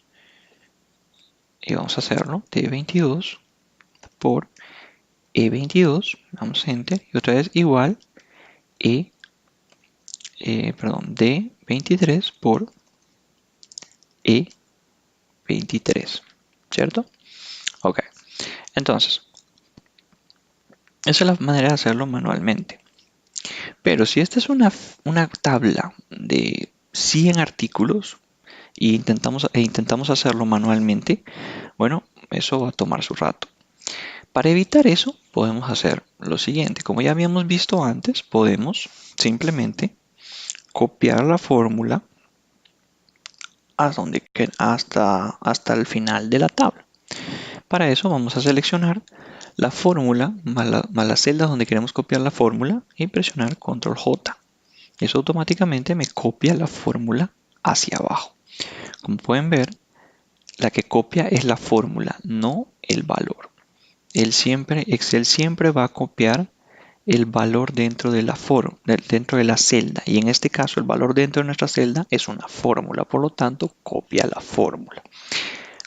Speaker 2: Y vamos a hacerlo de 22 por E22. Vamos a Enter. Y otra vez igual de 23 por E23. ¿Cierto? Ok. Entonces, esa es la manera de hacerlo manualmente. Pero si esta es una tabla de 100 artículos e intentamos hacerlo manualmente, bueno, eso va a tomar su rato. Para evitar eso, podemos hacer lo siguiente. Como ya habíamos visto antes, podemos simplemente copiar la fórmula hasta el final de la tabla. Para eso vamos a seleccionar la fórmula más la celda donde queremos copiar la fórmula y presionar Control J. Eso automáticamente me copia la fórmula hacia abajo. Como pueden ver, la que copia es la fórmula, no el valor. Excel siempre va a copiar el valor dentro de la celda. Y en este caso, el valor dentro de nuestra celda es una fórmula. Por lo tanto, copia la fórmula.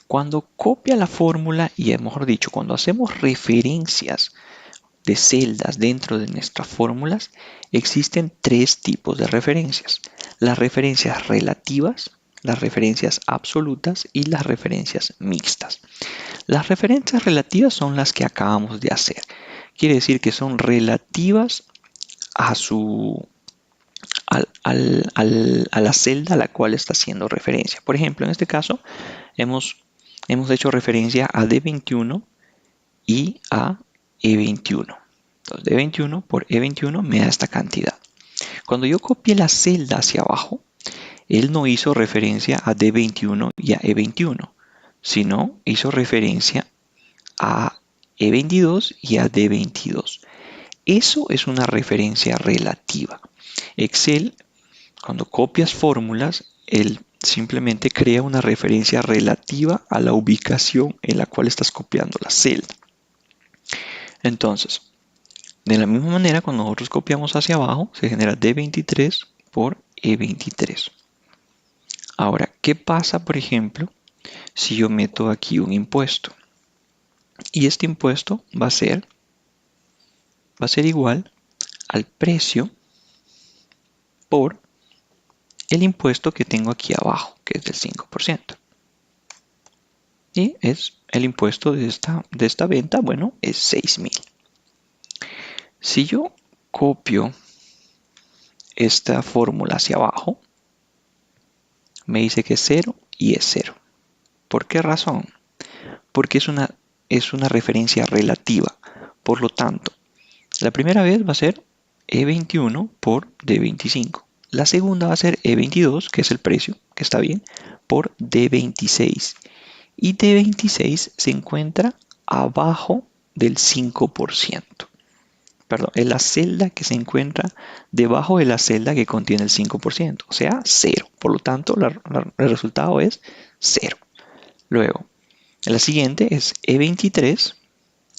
Speaker 2: Cuando copia la fórmula, y mejor dicho, cuando hacemos referencias de celdas dentro de nuestras fórmulas, existen tres tipos de referencias: las referencias relativas, las referencias absolutas y las referencias mixtas. Las referencias relativas son las que acabamos de hacer. Quiere decir que son relativas a la celda a la cual está haciendo referencia. Por ejemplo, en este caso hemos hecho referencia a D21 y a E21. Entonces, D21 por E21 me da esta cantidad. Cuando yo copié la celda hacia abajo, él no hizo referencia a D21 y a E21, sino hizo referencia a E22 y a D22. Eso es una referencia relativa. Excel, cuando copias fórmulas, él simplemente crea una referencia relativa a la ubicación en la cual estás copiando la celda. Entonces, de la misma manera, cuando nosotros copiamos hacia abajo, se genera D23 por E23. Ahora, ¿qué pasa, por ejemplo, si yo meto aquí un impuesto? Y este impuesto va a ser igual al precio por el impuesto que tengo aquí abajo, que es del 5%. Y es el impuesto de esta venta, bueno, es 6.000. Si yo copio esta fórmula hacia abajo, me dice que es 0 y es 0. ¿Por qué razón? Porque es una referencia relativa. Por lo tanto, la primera vez va a ser E21 por D25. La segunda va a ser E22, que es el precio, que está bien, por D26. Y D26 se encuentra abajo del 5%. Perdón, es la celda que se encuentra debajo de la celda que contiene el 5%, o sea, 0. Por lo tanto, el resultado es 0. Luego, la siguiente es E23,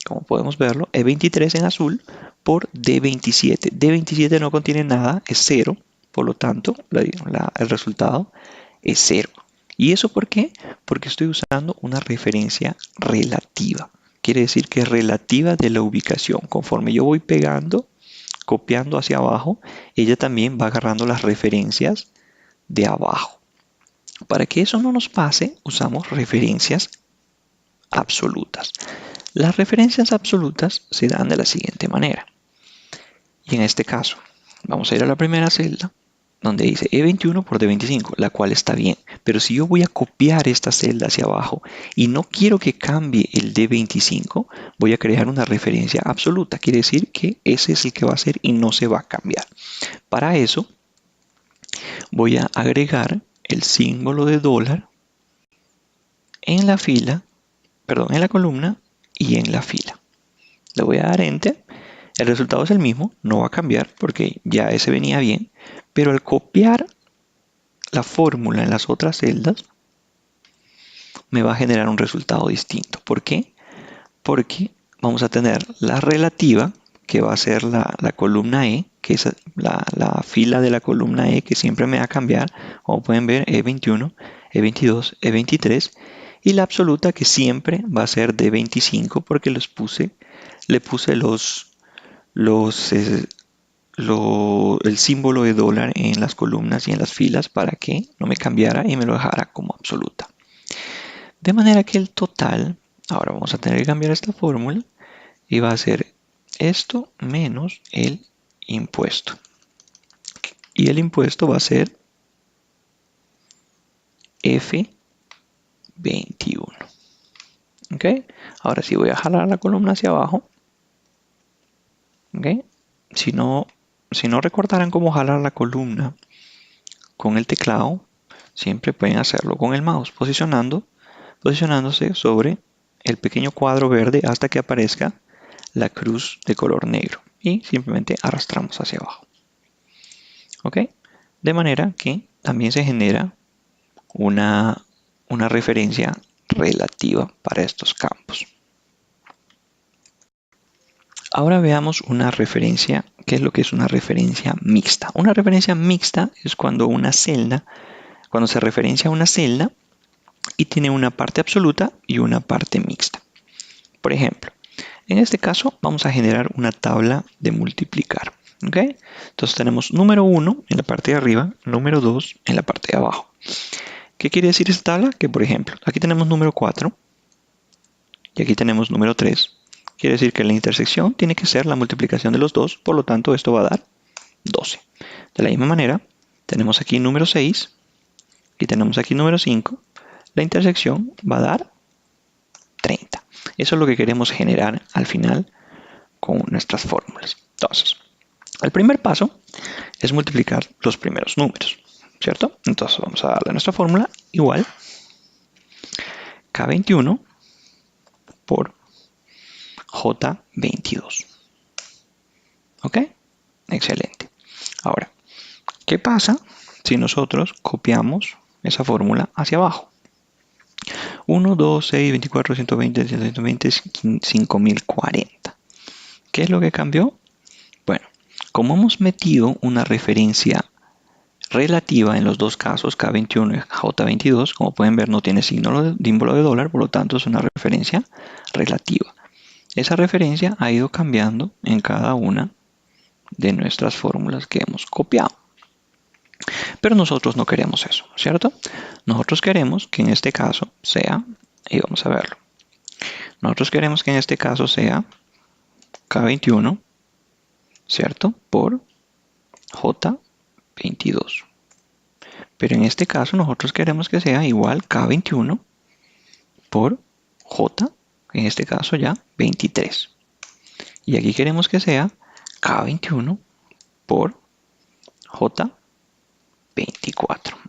Speaker 2: como podemos verlo, E23 en azul por D27. D27 no contiene nada, es 0, por lo tanto, el resultado es 0. ¿Y eso por qué? Porque estoy usando una referencia relativa. Quiere decir que es relativa de la ubicación. Conforme yo voy pegando, copiando hacia abajo, ella también va agarrando las referencias de abajo. Para que eso no nos pase, usamos referencias absolutas. Las referencias absolutas se dan de la siguiente manera. Y en este caso, vamos a ir a la primera celda, donde dice E21 por D25, la cual está bien. Pero si yo voy a copiar esta celda hacia abajo y no quiero que cambie el D25, voy a crear una referencia absoluta. Quiere decir que ese es el que va a ser y no se va a cambiar. Para eso, voy a agregar el símbolo de dólar en la fila, perdón, en la columna y en la fila. Le voy a dar Enter. El resultado es el mismo, no va a cambiar porque ya ese venía bien, pero al copiar la fórmula en las otras celdas, me va a generar un resultado distinto. ¿Por qué? Porque vamos a tener la relativa, que va a ser la columna E, que es la fila de la columna E, que siempre me va a cambiar. Como pueden ver, E21, E22, E23. Y la absoluta, que siempre va a ser D25, porque le puse el símbolo de dólar en las columnas y en las filas para que no me cambiara y me lo dejara como absoluta. De manera que el total, ahora vamos a tener que cambiar esta fórmula y va a ser esto menos el impuesto. Y el impuesto va a ser F21. ¿Ok? Ahora sí voy a jalar la columna hacia abajo. ¿Ok? Si no recordaran cómo jalar la columna con el teclado, siempre pueden hacerlo con el mouse, posicionándose sobre el pequeño cuadro verde hasta que aparezca la cruz de color negro y simplemente arrastramos hacia abajo. ¿Ok? De manera que también se genera una referencia relativa para estos campos. Ahora veamos una referencia. ¿Qué es lo que es una referencia mixta? Una referencia mixta es cuando se referencia a una celda y tiene una parte absoluta y una parte mixta. Por ejemplo, en este caso vamos a generar una tabla de multiplicar. ¿Ok? Entonces tenemos número 1 en la parte de arriba, número 2 en la parte de abajo. ¿Qué quiere decir esta tabla? Que por ejemplo, aquí tenemos número 4 y aquí tenemos número 3. Quiere decir que la intersección tiene que ser la multiplicación de los dos, por lo tanto esto va a dar 12. De la misma manera, tenemos aquí número 6 y tenemos aquí número 5. La intersección va a dar 30. Eso es lo que queremos generar al final con nuestras fórmulas. Entonces, el primer paso es multiplicar los primeros números, ¿cierto? Entonces vamos a darle a nuestra fórmula igual K21 por J22. ¿Ok? Excelente. Ahora, ¿qué pasa si nosotros copiamos esa fórmula hacia abajo? 1, 2, 6, 24, 120, 120, 5040. ¿Qué es lo que cambió? Bueno, como hemos metido una referencia relativa en los dos casos, K21 y J22, como pueden ver no tiene símbolo de dólar, por lo tanto es una referencia relativa. Esa referencia ha ido cambiando en cada una de nuestras fórmulas que hemos copiado. Pero nosotros no queremos eso, ¿cierto? Nosotros queremos que en este caso sea, y vamos a verlo, nosotros queremos que en este caso sea K21, ¿cierto? Por J22. Pero en este caso nosotros queremos que sea igual K21 por J, en este caso ya 23. Y aquí queremos que sea K21 por J24.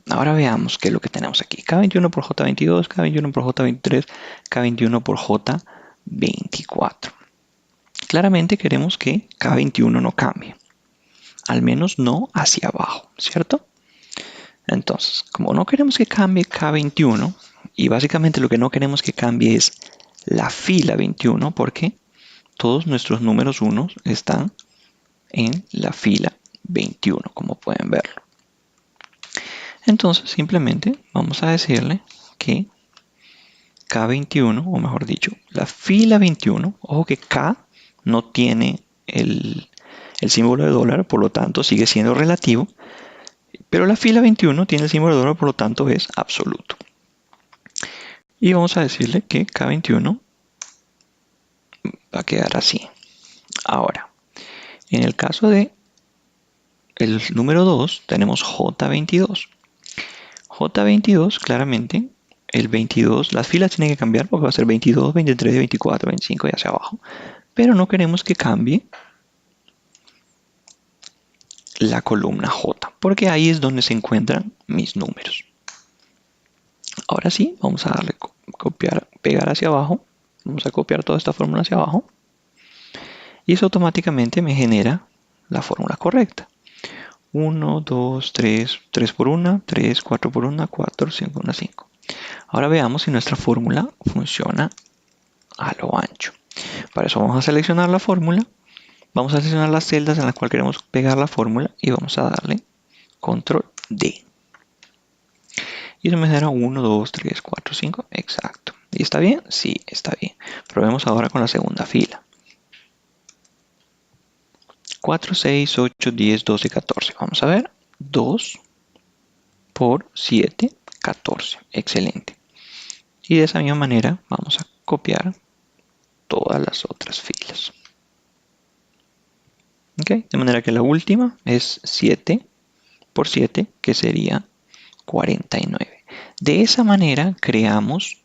Speaker 2: Ahora veamos qué es lo que tenemos aquí. K21 por J22, K21 por J23, K21 por J24. Claramente queremos que K21 no cambie. Al menos no hacia abajo, ¿cierto? Entonces, como no queremos que cambie K21, y básicamente lo que no queremos que cambie es la fila 21, porque todos nuestros números 1 están en la fila 21, como pueden verlo. Entonces simplemente vamos a decirle que K21, o mejor dicho, la fila 21, ojo que K no tiene el símbolo de dólar, por lo tanto sigue siendo relativo, pero la fila 21 tiene el símbolo de dólar, por lo tanto es absoluto. Y vamos a decirle que K21 va a quedar así. Ahora, en el caso de el número 2 tenemos J22. J22 claramente el 22, las filas tienen que cambiar porque va a ser 22, 23, 24, 25 y hacia abajo. Pero no queremos que cambie la columna J, porque ahí es donde se encuentran mis números. Ahora sí, vamos a darle copiar, pegar hacia abajo. Vamos a copiar toda esta fórmula hacia abajo. Y eso automáticamente me genera la fórmula correcta. 1, 2, 3, 3 por 1, 3, 4 por 1, 4, 5, 1, 5. Ahora veamos si nuestra fórmula funciona a lo ancho. Para eso vamos a seleccionar la fórmula. Vamos a seleccionar las celdas en las cuales queremos pegar la fórmula y vamos a darle control D. Y eso me genera 1, 2, 3, 4, 5. Exacto. ¿Y está bien? Sí, está bien. Probemos ahora con la segunda fila. 4, 6, 8, 10, 12, 14. Vamos a ver. 2 por 7, 14. Excelente. Y de esa misma manera vamos a copiar todas las otras filas. ¿Okay? De manera que la última es 7 por 7, que sería 49. De esa manera creamos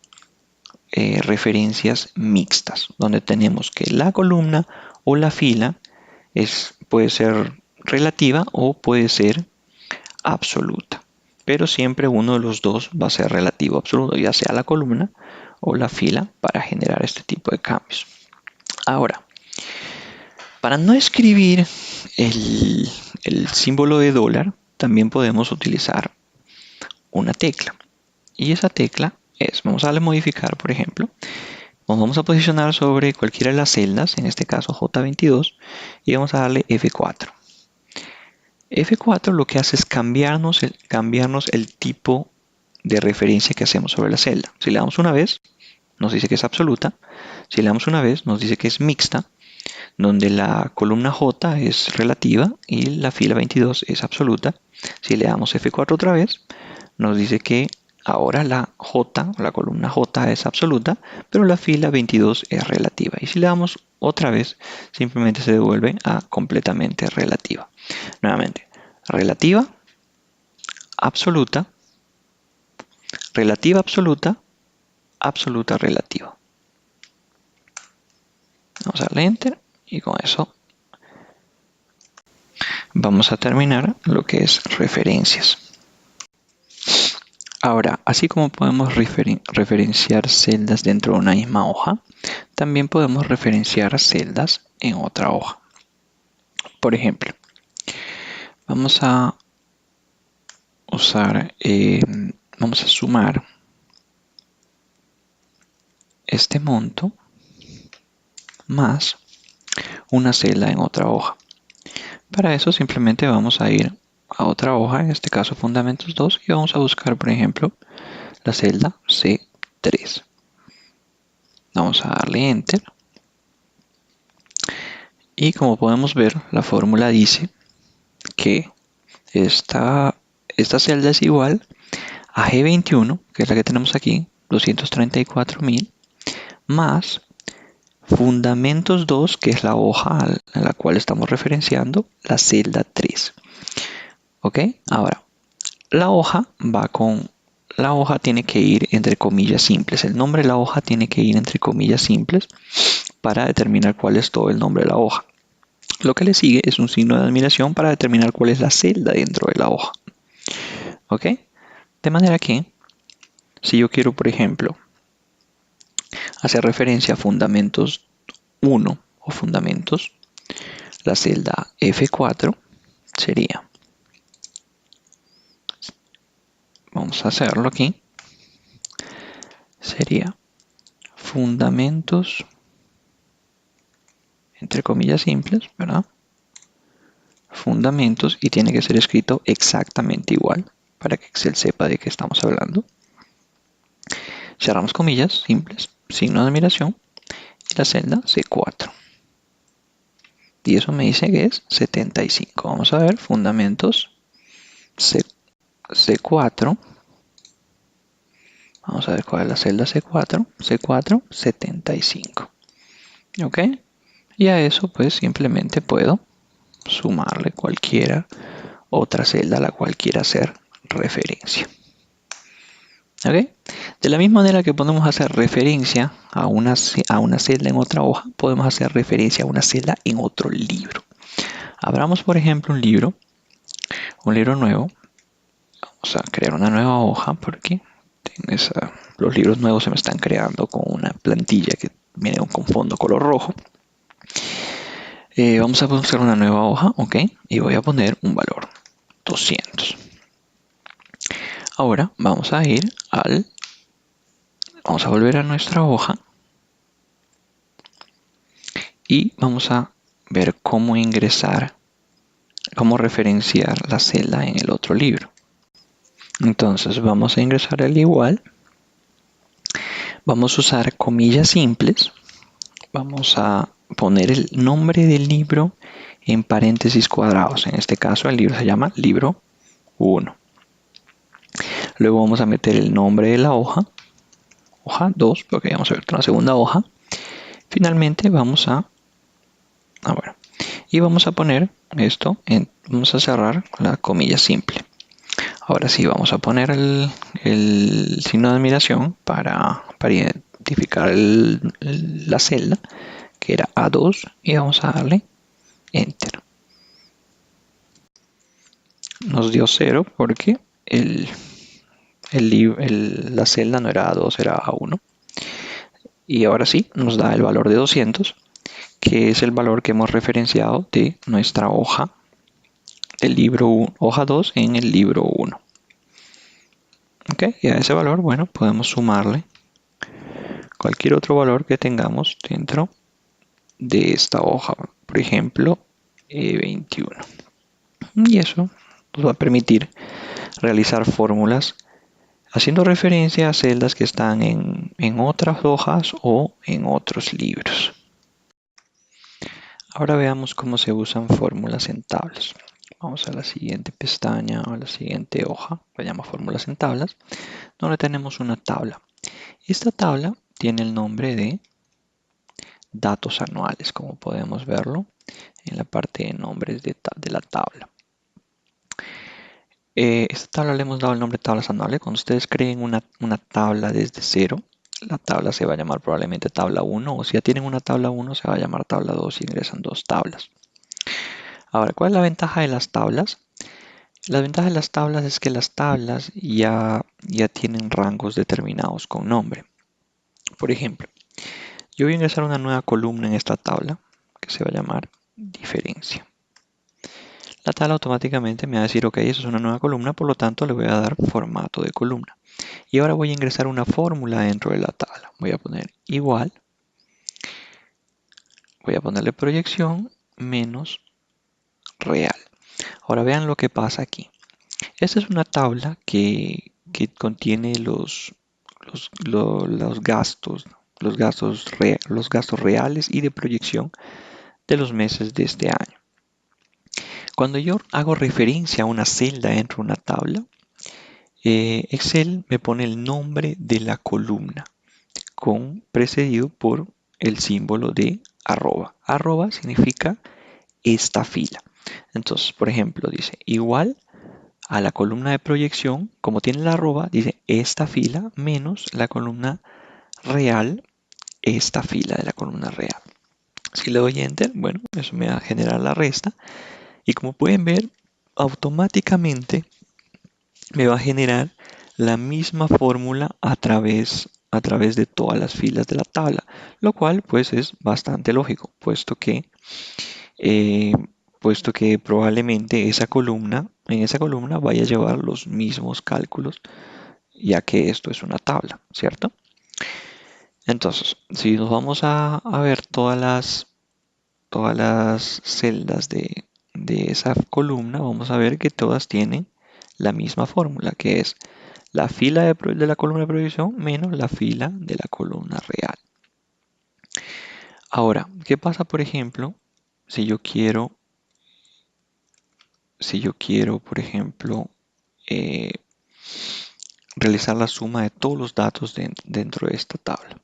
Speaker 2: referencias mixtas, donde tenemos que la columna o la fila puede ser relativa o puede ser absoluta. Pero siempre uno de los dos va a ser relativo absoluto, ya sea la columna o la fila, para generar este tipo de cambios. Ahora, para no escribir el símbolo de dólar, también podemos utilizar una tecla. Y esa tecla es, vamos a darle modificar, por ejemplo. Nos vamos a posicionar sobre cualquiera de las celdas, en este caso J22, y vamos a darle F4. F4 lo que hace es cambiarnos el tipo de referencia que hacemos sobre la celda. Si le damos una vez, nos dice que es absoluta. Si le damos una vez, nos dice que es mixta, donde la columna J es relativa y la fila 22 es absoluta. Si le damos F4 otra vez, nos dice que ahora la J, la columna J es absoluta, pero la fila 22 es relativa. Y si le damos otra vez, simplemente se devuelve a completamente relativa. Nuevamente, relativa, absoluta, relativa, absoluta, absoluta, relativa. Vamos a darle Enter y con eso vamos a terminar lo que es referencias. Ahora, así como podemos referenciar celdas dentro de una misma hoja, también podemos referenciar celdas en otra hoja. Por ejemplo, vamos a vamos a sumar este monto más una celda en otra hoja. Para eso simplemente vamos a ir a otra hoja, en este caso Fundamentos 2, y vamos a buscar, por ejemplo, la celda C3. Vamos a darle Enter. Y como podemos ver, la fórmula dice que esta celda es igual a G21, que es la que tenemos aquí, 234.000, más Fundamentos 2, que es la hoja a la cual estamos referenciando, la celda 3. ¿Ok? Ahora, la hoja tiene que ir entre comillas simples. El nombre de la hoja tiene que ir entre comillas simples para determinar cuál es todo el nombre de la hoja. Lo que le sigue es un signo de admiración para determinar cuál es la celda dentro de la hoja. ¿Ok? De manera que, si yo quiero, por ejemplo, hacer referencia a fundamentos 1 o fundamentos, la celda F4 sería, vamos a hacerlo aquí, sería fundamentos, entre comillas simples, ¿verdad? Fundamentos, y tiene que ser escrito exactamente igual
Speaker 1: para que Excel sepa de qué estamos hablando. Cerramos comillas simples, signo de admiración y la celda C4. Y eso me dice que es 75. Vamos a ver, fundamentos C4. Vamos a ver cuál es la celda C4. C4, 75. ¿Ok? Y a eso pues simplemente puedo sumarle cualquiera otra celda a la cual quiera hacer referencia. ¿Ok? De la misma manera que podemos hacer referencia a una celda en otra hoja, podemos hacer referencia a una celda en otro libro. Abramos, por ejemplo, un libro nuevo. Vamos a crear una nueva hoja porque los libros nuevos se me están creando con una plantilla que viene con fondo color rojo. Vamos a buscar una nueva hoja, ok, y voy a poner un valor 200. Ahora vamos a volver a nuestra hoja y vamos a ver cómo referenciar la celda en el otro libro. Entonces vamos a ingresar al igual, vamos a usar comillas simples, vamos a poner el nombre del libro en paréntesis cuadrados. En este caso el libro se llama libro 1. Luego vamos a meter el nombre de la hoja 2, porque vamos a ver una segunda hoja. Finalmente vamos a poner esto, vamos a cerrar la comilla simple. Ahora sí, vamos a poner el signo de admiración para identificar la celda, que era A2, y vamos a darle Enter. Nos dio 0 porque la celda no era A2, era A1. Y ahora sí, nos da el valor de 200, que es el valor que hemos referenciado de nuestra hoja del libro 1, hoja 2 en el libro 1. Ok, y a ese valor, bueno, podemos sumarle cualquier otro valor que tengamos dentro de esta hoja, por ejemplo, 21. Y eso nos va a permitir realizar fórmulas haciendo referencia a celdas que están en otras hojas o en otros libros. Ahora veamos cómo se usan fórmulas en tablas. Vamos a la siguiente pestaña o a la siguiente hoja, que llama fórmulas en tablas, donde tenemos una tabla. Esta tabla tiene el nombre de datos anuales, como podemos verlo en la parte de nombres de la tabla. Esta tabla le hemos dado el nombre de tablas anuales. Cuando ustedes creen una tabla desde cero, la tabla se va a llamar probablemente tabla 1, o si ya tienen una tabla 1 se va a llamar tabla 2 y ingresan dos tablas. Ahora, ¿cuál es la ventaja de las tablas? La ventaja de las tablas es que las tablas ya tienen rangos determinados con nombre. Por ejemplo, yo voy a ingresar una nueva columna en esta tabla que se va a llamar diferencia. La tabla automáticamente me va a decir, ok, eso es una nueva columna, por lo tanto le voy a dar formato de columna. Y ahora voy a ingresar una fórmula dentro de la tabla. Voy a poner igual, voy a ponerle proyección menos real. Ahora vean lo que pasa aquí. Esta es una tabla que contiene los gastos reales y de proyección de los meses de este año. Cuando yo hago referencia a una celda dentro de una tabla, Excel me pone el nombre de la columna precedido por el símbolo de arroba. Arroba significa esta fila. Entonces, por ejemplo, dice igual a la columna de proyección, como tiene la arroba, dice esta fila menos la columna real, esta fila de la columna real. Si le doy Enter, bueno, eso me va a generar la resta. Y como pueden ver, automáticamente me va a generar la misma fórmula a través de todas las filas de la tabla, lo cual pues es bastante lógico, puesto que probablemente en esa columna vaya a llevar los mismos cálculos, ya que esto es una tabla, ¿cierto? Entonces, si nos vamos a ver todas las celdas de esa columna, vamos a ver que todas tienen
Speaker 2: la misma fórmula, que es la fila de la columna de proyección menos la fila de la columna real. Ahora, ¿qué pasa, por ejemplo, si yo quiero, por ejemplo, eh, realizar la suma de todos los datos dentro de esta tabla?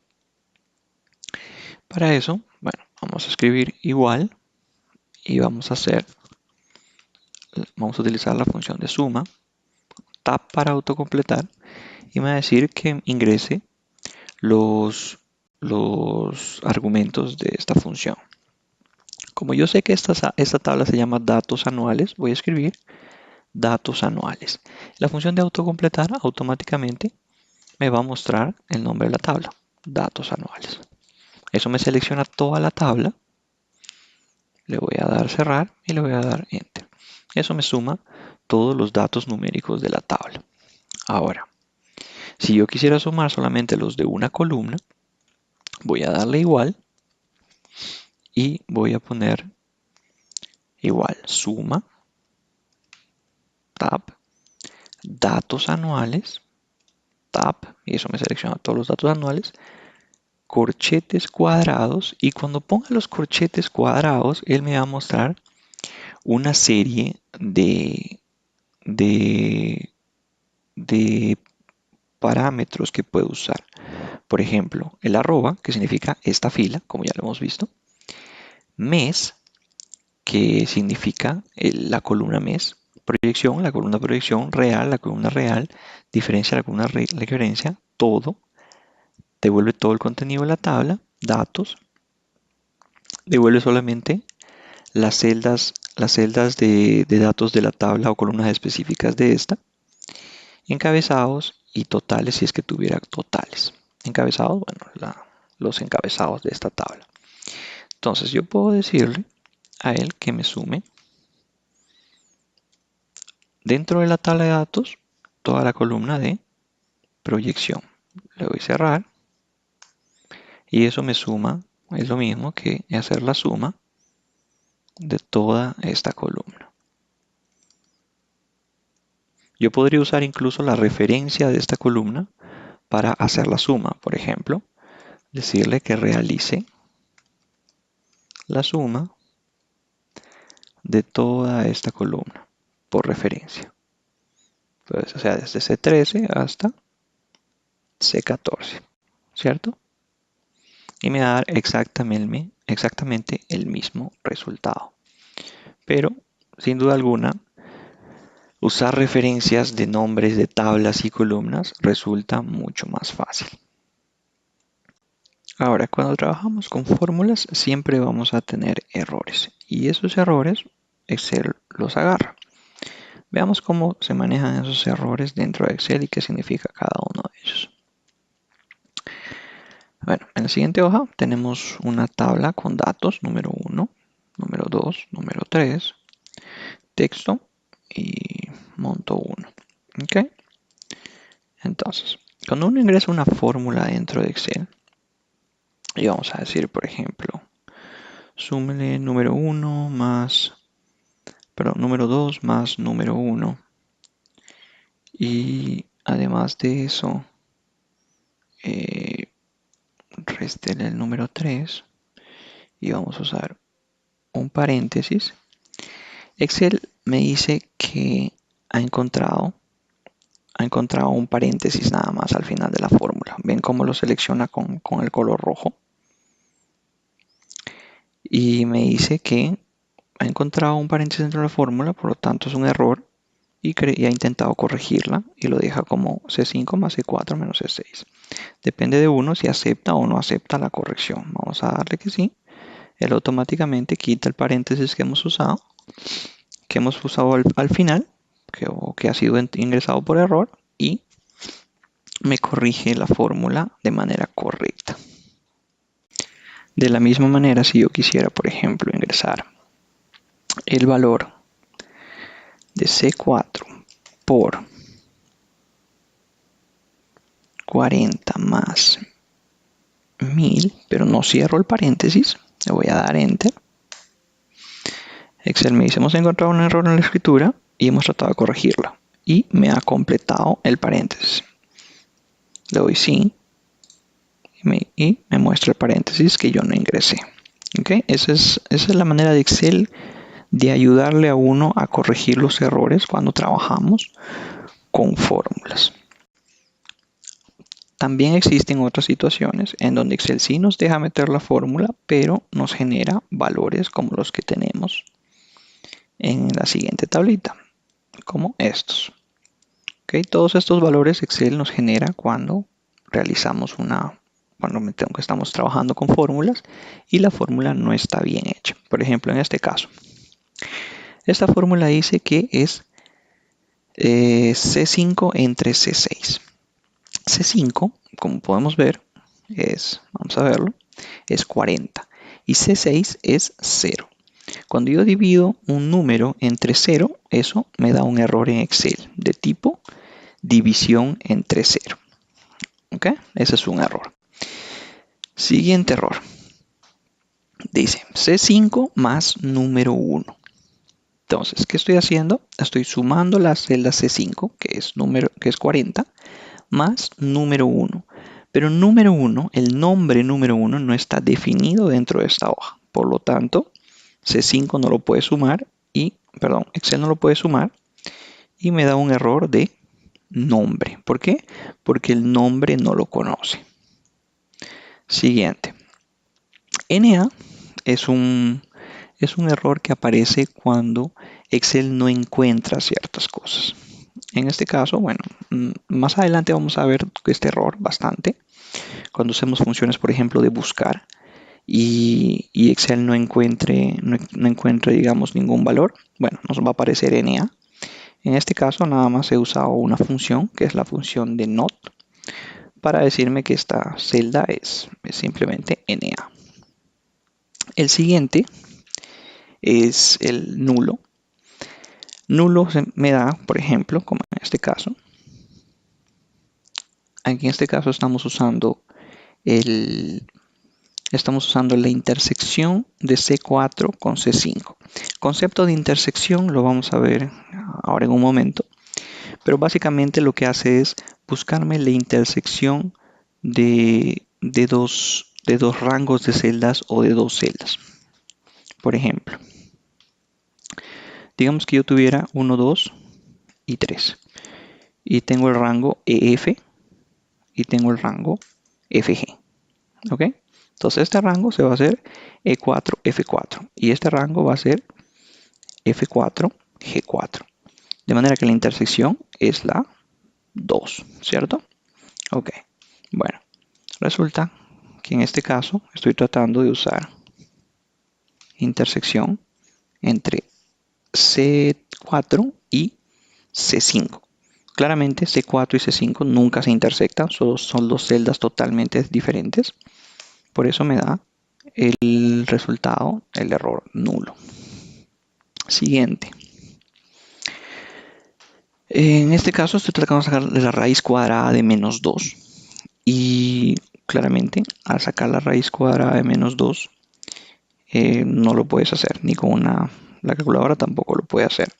Speaker 2: Para eso, bueno, vamos a escribir igual y vamos a utilizar la función de suma, tab para autocompletar, y me va a decir que ingrese los argumentos de esta función. Como yo sé que esta tabla se llama datos anuales, voy a escribir datos anuales. La función de autocompletar automáticamente me va a mostrar el nombre de la tabla, datos anuales. Eso me selecciona toda la tabla. Le voy a dar cerrar y le voy a dar enter. Eso me suma todos los datos numéricos de la tabla. Ahora, si yo quisiera sumar solamente los de una columna, voy a darle igual y voy a poner igual suma, tab, datos anuales, tab, y eso me selecciona todos los datos anuales, corchetes cuadrados, y cuando ponga los corchetes cuadrados, él me va a mostrar una serie de parámetros que puedo usar. Por ejemplo, el arroba, que significa esta fila, como ya lo hemos visto. Mes, que significa la columna mes. Proyección, la columna proyección. Real, la columna real. Diferencia, la columna diferencia. Todo. Devuelve todo el contenido de la tabla. Datos. Devuelve solamente las celdas de datos de la tabla o columnas específicas de esta. Encabezados y totales si es que tuviera totales. Encabezados, bueno, los encabezados de esta tabla. Entonces yo puedo decirle a él que me sume dentro de la tabla de datos toda la columna de proyección. Le doy cerrar y eso me suma, es lo mismo que hacer la suma de toda esta columna. Yo podría usar incluso la referencia de esta columna para hacer la suma. Por ejemplo, decirle que realice la suma de toda esta columna por referencia. Entonces, o sea, desde C13 hasta C14, ¿cierto? Y me va a dar exactamente el mismo resultado. Pero, sin duda alguna, usar referencias de nombres de tablas y columnas resulta mucho más fácil. Ahora, cuando trabajamos con fórmulas, siempre vamos a tener errores. Y esos errores, Excel los agarra. Veamos cómo se manejan esos errores dentro de Excel y qué significa cada uno de ellos. Bueno, en la siguiente hoja tenemos una tabla con datos, número 1, número 2, número 3, texto y monto 1. ¿Ok? Entonces, cuando uno ingresa una fórmula dentro de Excel, y vamos a decir, por ejemplo, súmele número 1 más, perdón, número 2 más número 1. Y además de eso, réstele el número 3 y vamos a usar un paréntesis. Excel me dice que ha encontrado un paréntesis nada más al final de la fórmula. ¿Ven cómo lo selecciona con el color rojo? Y me dice que ha encontrado un paréntesis dentro de la fórmula, por lo tanto es un error y ha intentado corregirla y lo deja como C5 más C4 menos C6. Depende de uno si acepta o no acepta la corrección. Vamos a darle que sí. Él automáticamente quita el paréntesis que hemos usado al final, que ha sido ingresado por error, y me corrige la fórmula de manera correcta. De la misma manera, si yo quisiera, por ejemplo, ingresar el valor de C4 por 40 más 1000, pero no cierro el paréntesis, le voy a dar enter. Excel me dice, hemos encontrado un error en la escritura y hemos tratado de corregirla.
Speaker 1: y me ha completado el paréntesis. Le doy sí y me muestra el paréntesis que yo no ingresé. ¿Okay? Esa es la manera de Excel de ayudarle a uno a corregir los errores cuando trabajamos con fórmulas. También existen otras situaciones en donde Excel sí nos deja meter la fórmula, pero nos genera valores como los que tenemos en la siguiente tablita, como estos. ¿Okay? Todos estos valores Excel nos genera cuando realizamos cuando estamos trabajando con fórmulas y la fórmula no está bien hecha. Por ejemplo, en este caso, esta fórmula dice que es C5 entre C6. C5, como podemos ver, vamos a verlo, es 40 y C6 es 0. Cuando yo divido un número entre 0, eso me da un error en Excel de tipo división entre 0. ¿Ok? Ese es un error. Siguiente error. Dice C5 más número 1. Entonces, ¿qué estoy haciendo? Estoy sumando la celda C5, que es 40, más número 1. Pero número 1, el nombre número 1 no está definido dentro de esta hoja. Por lo tanto, C5 no lo puede sumar Excel no lo puede sumar y me da un error de nombre. ¿Por qué? Porque el nombre no lo conoce. Siguiente. NA es un error que aparece cuando Excel no encuentra ciertas cosas. En este caso, bueno, más adelante vamos a ver este error bastante. Cuando hacemos funciones, por ejemplo, de buscar y Excel no encuentre, digamos, ningún valor, bueno, nos va a aparecer NA. En este caso, nada más he usado una función, que es la función de not, para decirme que esta celda es simplemente NA. El siguiente es el nulo. Nulo me da, por ejemplo, como en este caso. Aquí en este caso estamos usando la intersección de C4 con C5. Concepto de intersección lo vamos a ver ahora en un momento. Pero básicamente lo que hace es buscarme la intersección de dos rangos de celdas o de dos celdas. Por ejemplo, digamos que yo tuviera 1, 2 y 3. Y tengo el rango EF y tengo el rango FG. ¿Ok? Entonces este rango se va a hacer E4, F4. Y este rango va a ser F4, G4. De manera que la intersección es la 2, ¿cierto? Ok. Bueno, resulta que en este caso estoy tratando de usar intersección entre C4 y C5. Claramente C4 y C5 nunca se intersectan, son dos celdas totalmente diferentes. Por eso me da el resultado, el error nulo. Siguiente. En este caso estoy tratando de sacar la raíz cuadrada de menos 2. Y claramente al sacar la raíz cuadrada de menos 2 no lo puedes hacer, ni con la calculadora tampoco lo puede hacer.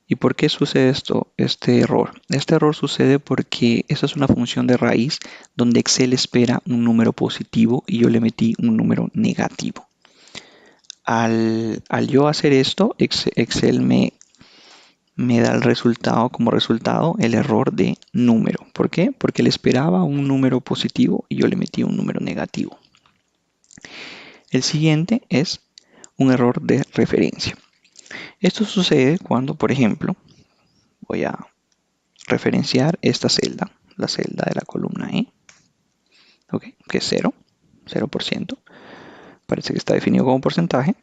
Speaker 1: ¿Y por qué sucede este error? Este error sucede porque esa es una función de raíz donde Excel espera un número positivo y yo le metí un número negativo. Al yo hacer esto, Excel me da como resultado el error de número. ¿Por qué? Porque le esperaba un número positivo y yo le metí un número negativo. El siguiente es un error de referencia. Esto sucede cuando, por ejemplo, voy a referenciar esta celda, la celda de la columna E, ¿okay? Que es 0%. Parece que está definido como porcentaje.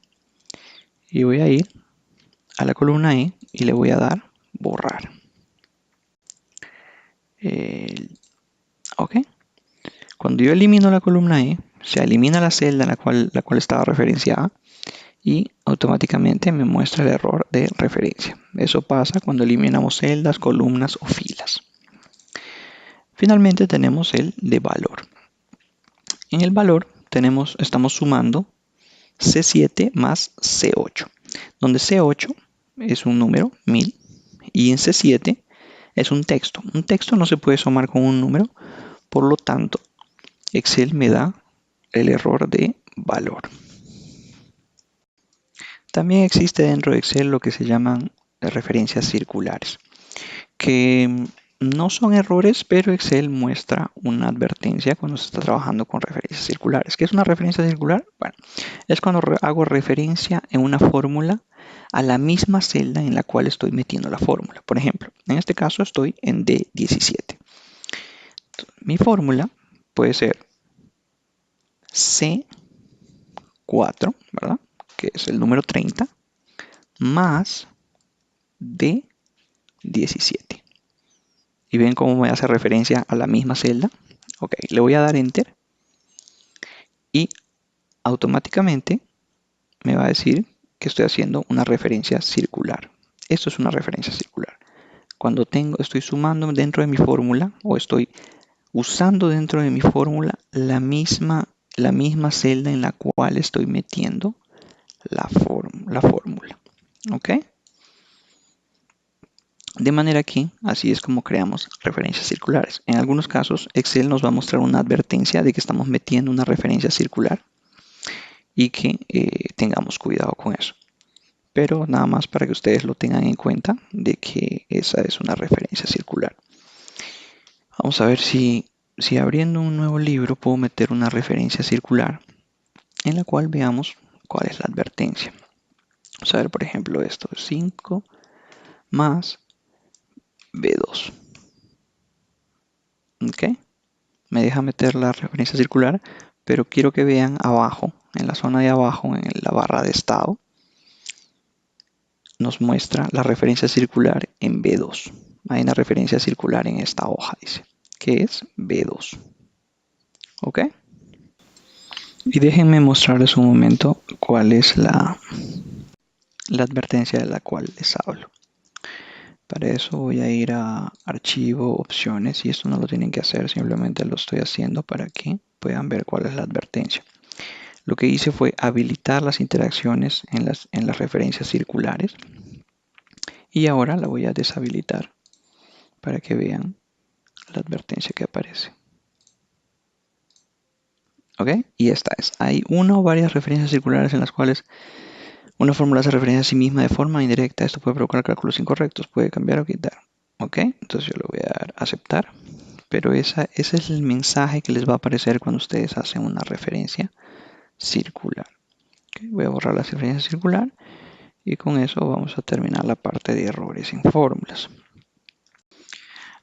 Speaker 1: Y voy a ir a la columna E y le voy a dar borrar. Ok. Cuando yo elimino la columna E, se elimina la celda en la cual estaba referenciada y automáticamente me muestra el error de referencia. Eso pasa cuando eliminamos celdas, columnas o filas. Finalmente tenemos el de valor. En el valor estamos sumando C7 más C8, donde C8 es un número 1000 y en C7 es un texto. Un texto no se puede sumar con un número, por lo tanto, Excel me da el error de valor. También existe dentro de Excel lo que se llaman referencias circulares, que no son errores, pero Excel muestra una advertencia cuando se está trabajando con referencias circulares. ¿Qué es una referencia circular? Bueno, es cuando hago referencia en una fórmula a la misma celda en la cual estoy metiendo la fórmula. Por ejemplo, en este caso estoy en D17. Mi fórmula puede ser C4, ¿verdad? Que es el número 30, más D17. Y ven cómo me hace referencia a la misma celda. Ok, le voy a dar Enter y automáticamente me va a decir que estoy haciendo una referencia circular. Esto es una referencia circular. Cuando estoy sumando dentro de mi fórmula o estoy usando dentro de mi fórmula la misma celda en la cual estoy metiendo la fórmula. ¿Ok? De manera que así es como creamos referencias circulares. En algunos casos, Excel nos va a mostrar una advertencia de que estamos metiendo una referencia circular y que tengamos cuidado con eso. Pero nada más para que ustedes lo tengan en cuenta de que esa es una referencia circular. Vamos a ver si abriendo un nuevo libro puedo meter una referencia circular en la cual veamos cuál es la advertencia. Vamos a ver, por ejemplo, esto es 5 más B2. ¿Ok? Me deja meter la referencia circular, pero quiero que vean abajo, en la zona de abajo, en la barra de estado, nos muestra la referencia circular en B2. Hay una referencia circular en esta hoja, dice, que es B2. ¿Ok? Y déjenme mostrarles un momento cuál es la advertencia de la cual les hablo. Para eso voy a ir a Archivo, Opciones, y esto no lo tienen que hacer, simplemente lo estoy haciendo para que puedan ver cuál es la advertencia. Lo que hice fue habilitar las interacciones en las referencias circulares y ahora la voy a deshabilitar para que vean la advertencia que aparece. ¿Ok? Y esta es. Hay una o varias referencias circulares en las cuales una fórmula hace referencia a sí misma de forma indirecta. Esto puede provocar cálculos incorrectos, puede cambiar o quitar. ¿Ok? Entonces yo le voy a dar a aceptar. Pero ese es el mensaje que les va a aparecer cuando ustedes hacen una referencia circular. ¿Okay? Voy a borrar la referencia circular y con eso vamos a terminar la parte de errores en fórmulas.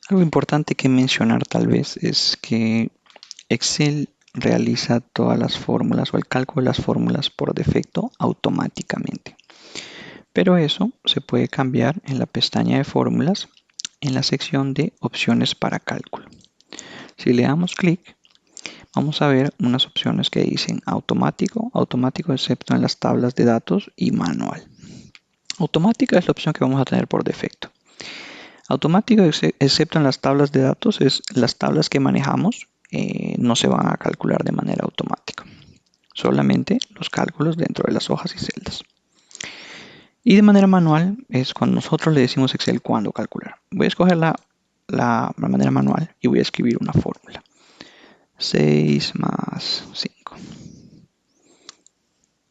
Speaker 1: Algo importante que mencionar tal vez es que Excel realiza todas las fórmulas o el cálculo de las fórmulas por defecto automáticamente. Pero eso se puede cambiar en la pestaña de fórmulas en la sección de opciones para cálculo. Si le damos clic, vamos a ver unas opciones que dicen automático, automático excepto en las tablas de datos y manual. Automática es la opción que vamos a tener por defecto. Automático excepto en las tablas de datos es las tablas que manejamos no se van a calcular de manera automática. Solamente los cálculos dentro de las hojas y celdas. Y de manera manual es cuando nosotros le decimos a Excel cuándo calcular. Voy a escoger la manera manual y voy a escribir una fórmula. 6 más 5.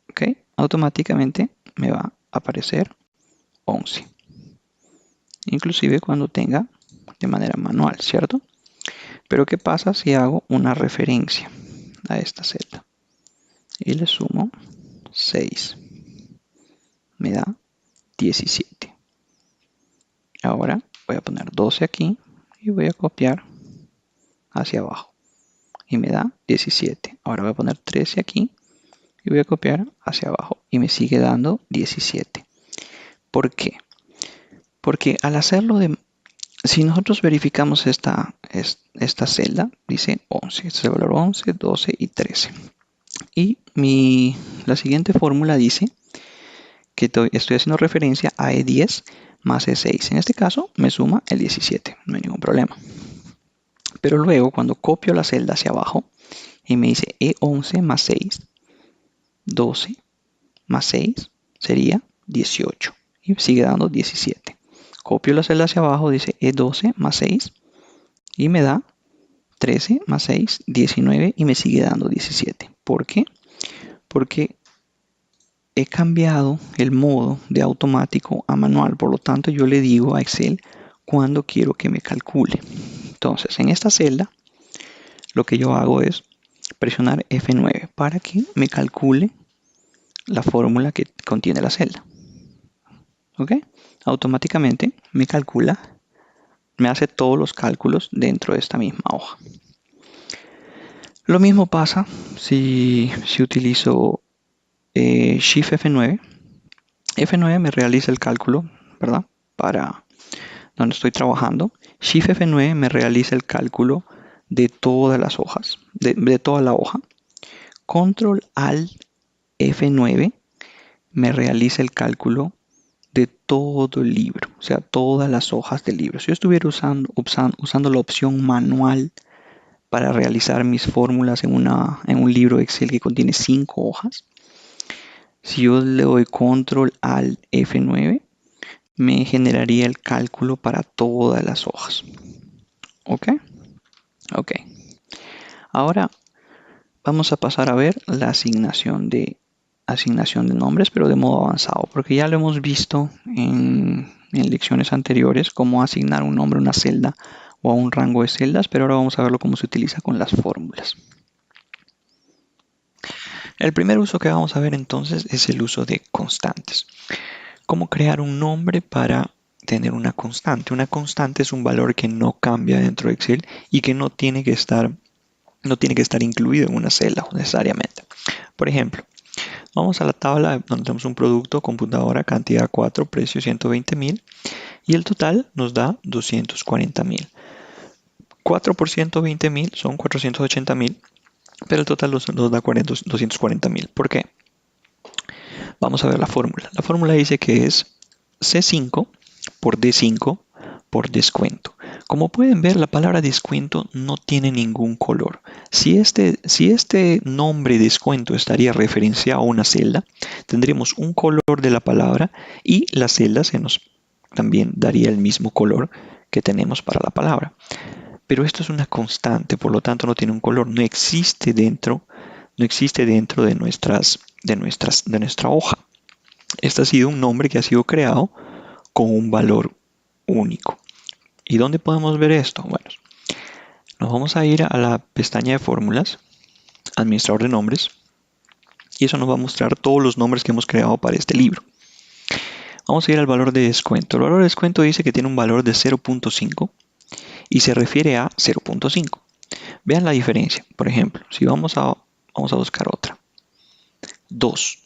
Speaker 1: ¿Ok? Automáticamente me va a aparecer 11. Inclusive cuando tenga de manera manual, ¿cierto? Pero ¿qué pasa si hago una referencia a esta celda? Y le sumo 6. Me da 17. Ahora voy a poner 12 aquí y voy a copiar hacia abajo. Y me da 17. Ahora voy a poner 13 aquí y voy a copiar hacia abajo. Y me sigue dando 17. ¿Por qué? Porque al hacerlo si nosotros verificamos esta celda, dice 11. Este es el valor 11, 12 y 13. Y la siguiente fórmula dice que estoy haciendo referencia a E10 más E6. En este caso me suma el 17, no hay ningún problema. Pero luego cuando copio la celda hacia abajo y me dice E11 más 6, 12 más 6 sería 18 y sigue dando 17. Copio la celda hacia abajo, dice E12 más 6 y me da 13 más 6, 19 y me sigue dando 17. ¿Por qué? Porque he cambiado el modo de automático a manual, por lo tanto yo le digo a Excel cuándo quiero que me calcule. Entonces en esta celda lo que yo hago es presionar F9 para que me calcule la fórmula que contiene la celda. ¿Ok? Automáticamente me calcula, me hace todos los cálculos dentro de esta misma hoja. Lo mismo pasa si utilizo Shift F9. F9 me realiza el cálculo, ¿verdad? Para donde estoy trabajando. Shift F9 me realiza el cálculo de todas las hojas, de toda la hoja. Control Alt F9 me realiza el cálculo de todo el libro, o sea, todas las hojas del libro. Si yo estuviera usando la opción manual para realizar mis fórmulas en un libro Excel que contiene 5 hojas, si yo le doy Control Alt F9, me generaría el cálculo para todas las hojas. ¿Ok? Ok. Ahora vamos a pasar a ver la asignación de nombres, pero de modo avanzado, porque ya lo hemos visto en lecciones anteriores, cómo asignar un nombre a una celda o a un rango de celdas, pero ahora vamos a verlo cómo se utiliza con las fórmulas. El primer uso que vamos a ver entonces es el uso de constantes. Cómo crear un nombre para tener una constante. Una constante es un valor que no cambia dentro de Excel y que no tiene que estar incluido en una celda necesariamente. Por ejemplo, vamos a la tabla donde tenemos un producto, computadora, cantidad 4, precio 120.000 y el total nos da 240.000. 4 por 120.000 son 480.000, pero el total nos da 240.000. ¿Por qué? Vamos a ver la fórmula. La fórmula dice que es C5 por D5 por descuento. Como pueden ver, la palabra descuento no tiene ningún color. Si este nombre descuento estaría referenciado a una celda, tendríamos un color de la palabra y la celda también daría el mismo color que tenemos para la palabra. Pero esto es una constante, por lo tanto no tiene un color, no existe dentro de nuestra hoja. Este ha sido un nombre que ha sido creado con un valor único. ¿Y dónde podemos ver esto? Bueno, nos vamos a ir a la pestaña de fórmulas, administrador de nombres, y eso nos va a mostrar todos los nombres que hemos creado para este libro. Vamos a ir al valor de descuento. El valor de descuento dice que tiene un valor de 0.5 y se refiere a 0.5. Vean la diferencia. Por ejemplo, si vamos a buscar otra. 2.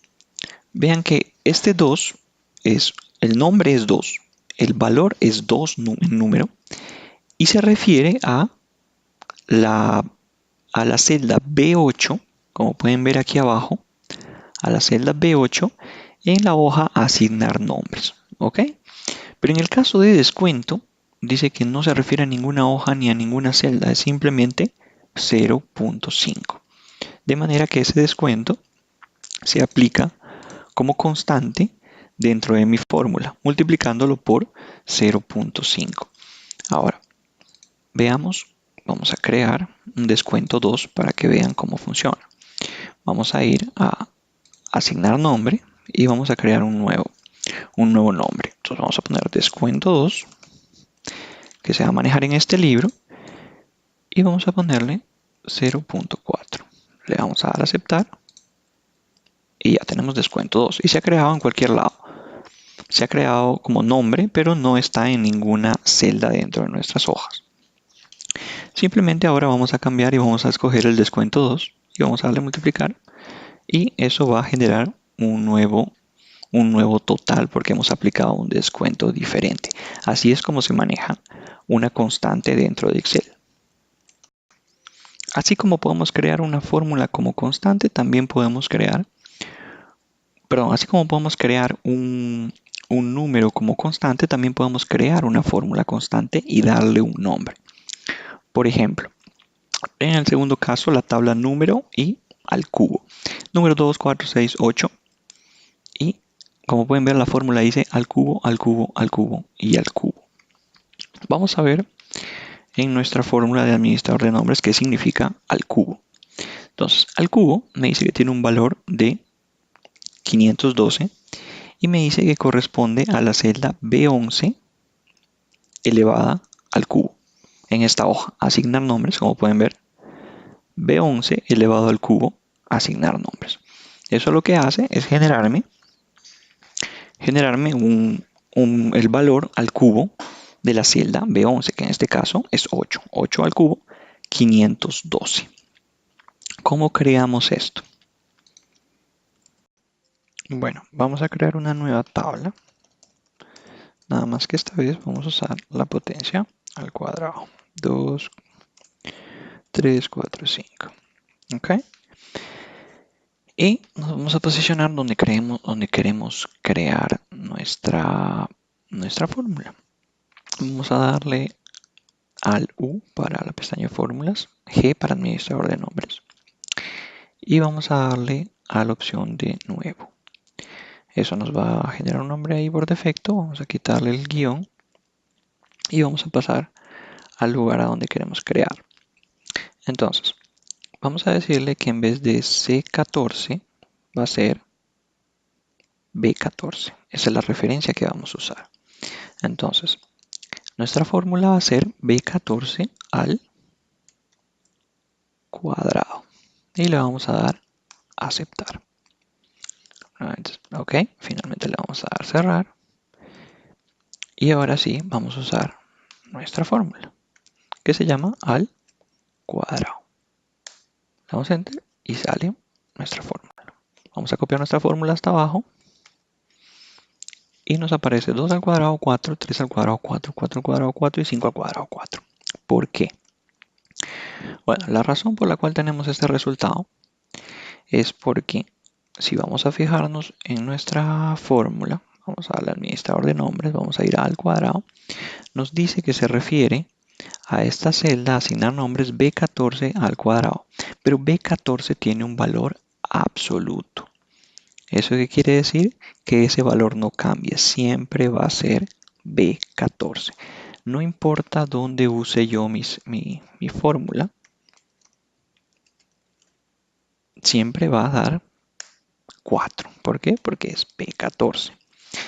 Speaker 1: Vean que este 2 el nombre es 2, el valor es 2 en número y se refiere a la celda B8, como pueden ver aquí abajo, a la celda B8 en la hoja asignar nombres, ¿ok? Pero en el caso de descuento, dice que no se refiere a ninguna hoja ni a ninguna celda, es simplemente 0.5. De manera que ese descuento se aplica como constante dentro de mi fórmula, multiplicándolo por 0.5. Ahora, veamos, vamos a crear un descuento 2 para que vean cómo funciona. Vamos a ir a asignar nombre y vamos a crear un nuevo nombre. Entonces vamos a poner descuento 2, que se va a manejar en este libro, y vamos a ponerle 0.4. Le vamos a dar a aceptar y ya tenemos descuento 2 y se ha creado en cualquier lado. Se ha creado como nombre, pero no está en ninguna celda dentro de nuestras hojas. Simplemente ahora vamos a cambiar y vamos a escoger el descuento 2 y vamos a darle a multiplicar y eso va a generar un nuevo total porque hemos aplicado un descuento diferente. Así es como se maneja una constante dentro de Excel. Así como podemos crear una fórmula como constante, también podemos crear, así como podemos crear un número como constante, también podemos crear una fórmula constante y darle un nombre. Por ejemplo, en el segundo caso, la tabla número y al cubo. Número 2, 4, 6, 8. Y
Speaker 2: Como pueden ver, la fórmula dice al cubo, al cubo, al cubo y al cubo. Vamos a ver en nuestra fórmula de administrador de nombres qué significa al cubo. Entonces, al cubo me dice que tiene un valor de 512 y me dice que corresponde a la celda B11 elevada al cubo. En esta hoja, asignar nombres, como pueden ver, B11 elevado al cubo, asignar nombres. Eso lo que hace es generarme el valor al cubo de la celda B11, que en este caso es 8. 8 al cubo, 512. ¿Cómo creamos esto? Bueno, vamos a crear una nueva tabla. Nada más que esta vez vamos a usar la potencia al cuadrado. 2, 3, 4, 5. ¿Ok? Y nos vamos a posicionar donde queremos crear nuestra fórmula. Vamos a darle al U para la pestaña de fórmulas, G para administrador de nombres. Y vamos a darle a la opción de nuevo. Eso nos va a generar un nombre ahí por defecto. Vamos a quitarle el guión y vamos a pasar al lugar a donde queremos crear. Entonces, vamos a decirle que en vez de C14 va a ser B14. Esa es la referencia que vamos a usar. Entonces, nuestra fórmula va a ser B14 al cuadrado. Y le vamos a dar a aceptar. Ok, finalmente le vamos a dar cerrar. Y ahora sí, vamos a usar nuestra fórmula, que se llama al cuadrado. Le damos enter y sale nuestra fórmula. Vamos a copiar nuestra fórmula hasta abajo. Y nos aparece 2 al cuadrado 4, 3 al cuadrado 4, 4 al cuadrado 4 y 5 al cuadrado 4. ¿Por qué? Bueno, la razón por la cual tenemos este resultado es porque si vamos a fijarnos en nuestra fórmula, vamos a darle al administrador de nombres, vamos a ir al cuadrado, nos dice que se refiere a esta celda asignar nombres B14 al cuadrado, pero B14 tiene un valor absoluto. ¿Eso qué quiere decir? Que ese valor no cambia, siempre va a ser B14. No importa dónde use yo mi fórmula, siempre va a dar 4. ¿Por qué? Porque es B14.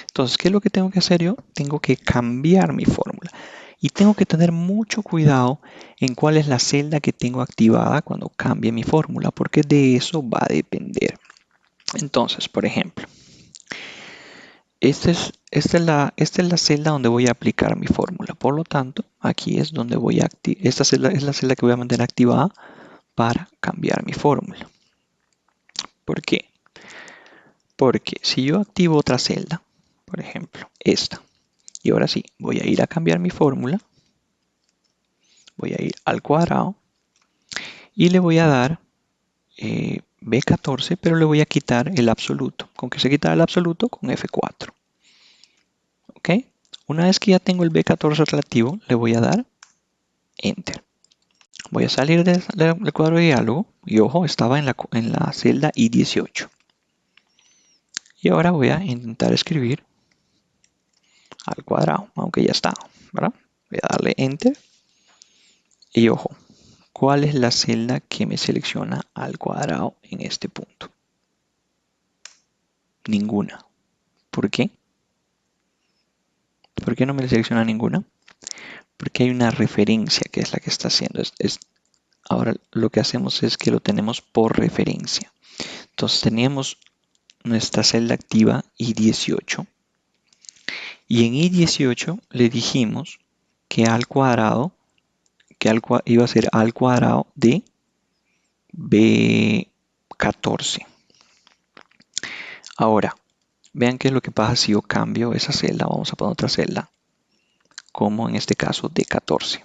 Speaker 2: Entonces, ¿qué es lo que tengo que hacer yo? Tengo que cambiar mi fórmula. Y tengo que tener mucho cuidado en cuál es la celda que tengo activada cuando cambie mi fórmula, porque de eso va a depender. Entonces, por ejemplo, esta es la celda donde voy a aplicar mi fórmula. Por lo tanto, aquí es donde voy a activar. Esta celda es la celda que voy a mantener activada para cambiar mi fórmula. ¿Por qué? Porque si yo activo otra celda, por ejemplo, esta, y ahora sí, voy a ir a cambiar mi fórmula, voy a ir al cuadrado y le voy a dar B14, pero le voy a quitar el absoluto. ¿Con qué se quita el absoluto? Con F4. ¿Ok? Una vez que ya tengo el B14 relativo, le voy a dar Enter. Voy a salir del cuadro de diálogo y ojo, estaba en la celda I18. Y ahora voy a intentar escribir al cuadrado, aunque ya está, ¿verdad? Voy a darle Enter y ojo, ¿cuál es la celda que me selecciona al cuadrado en este punto? Ninguna. ¿Por qué? ¿Por qué no me selecciona ninguna? Porque hay una referencia que es la que está haciendo. Ahora lo que hacemos es que lo tenemos por referencia. Entonces teníamos nuestra celda activa I18 y en I18 le dijimos que al cuadrado, iba a ser al cuadrado de B14. Ahora, vean qué es lo que pasa si yo cambio esa celda. Vamos a poner otra celda, como en este caso D14.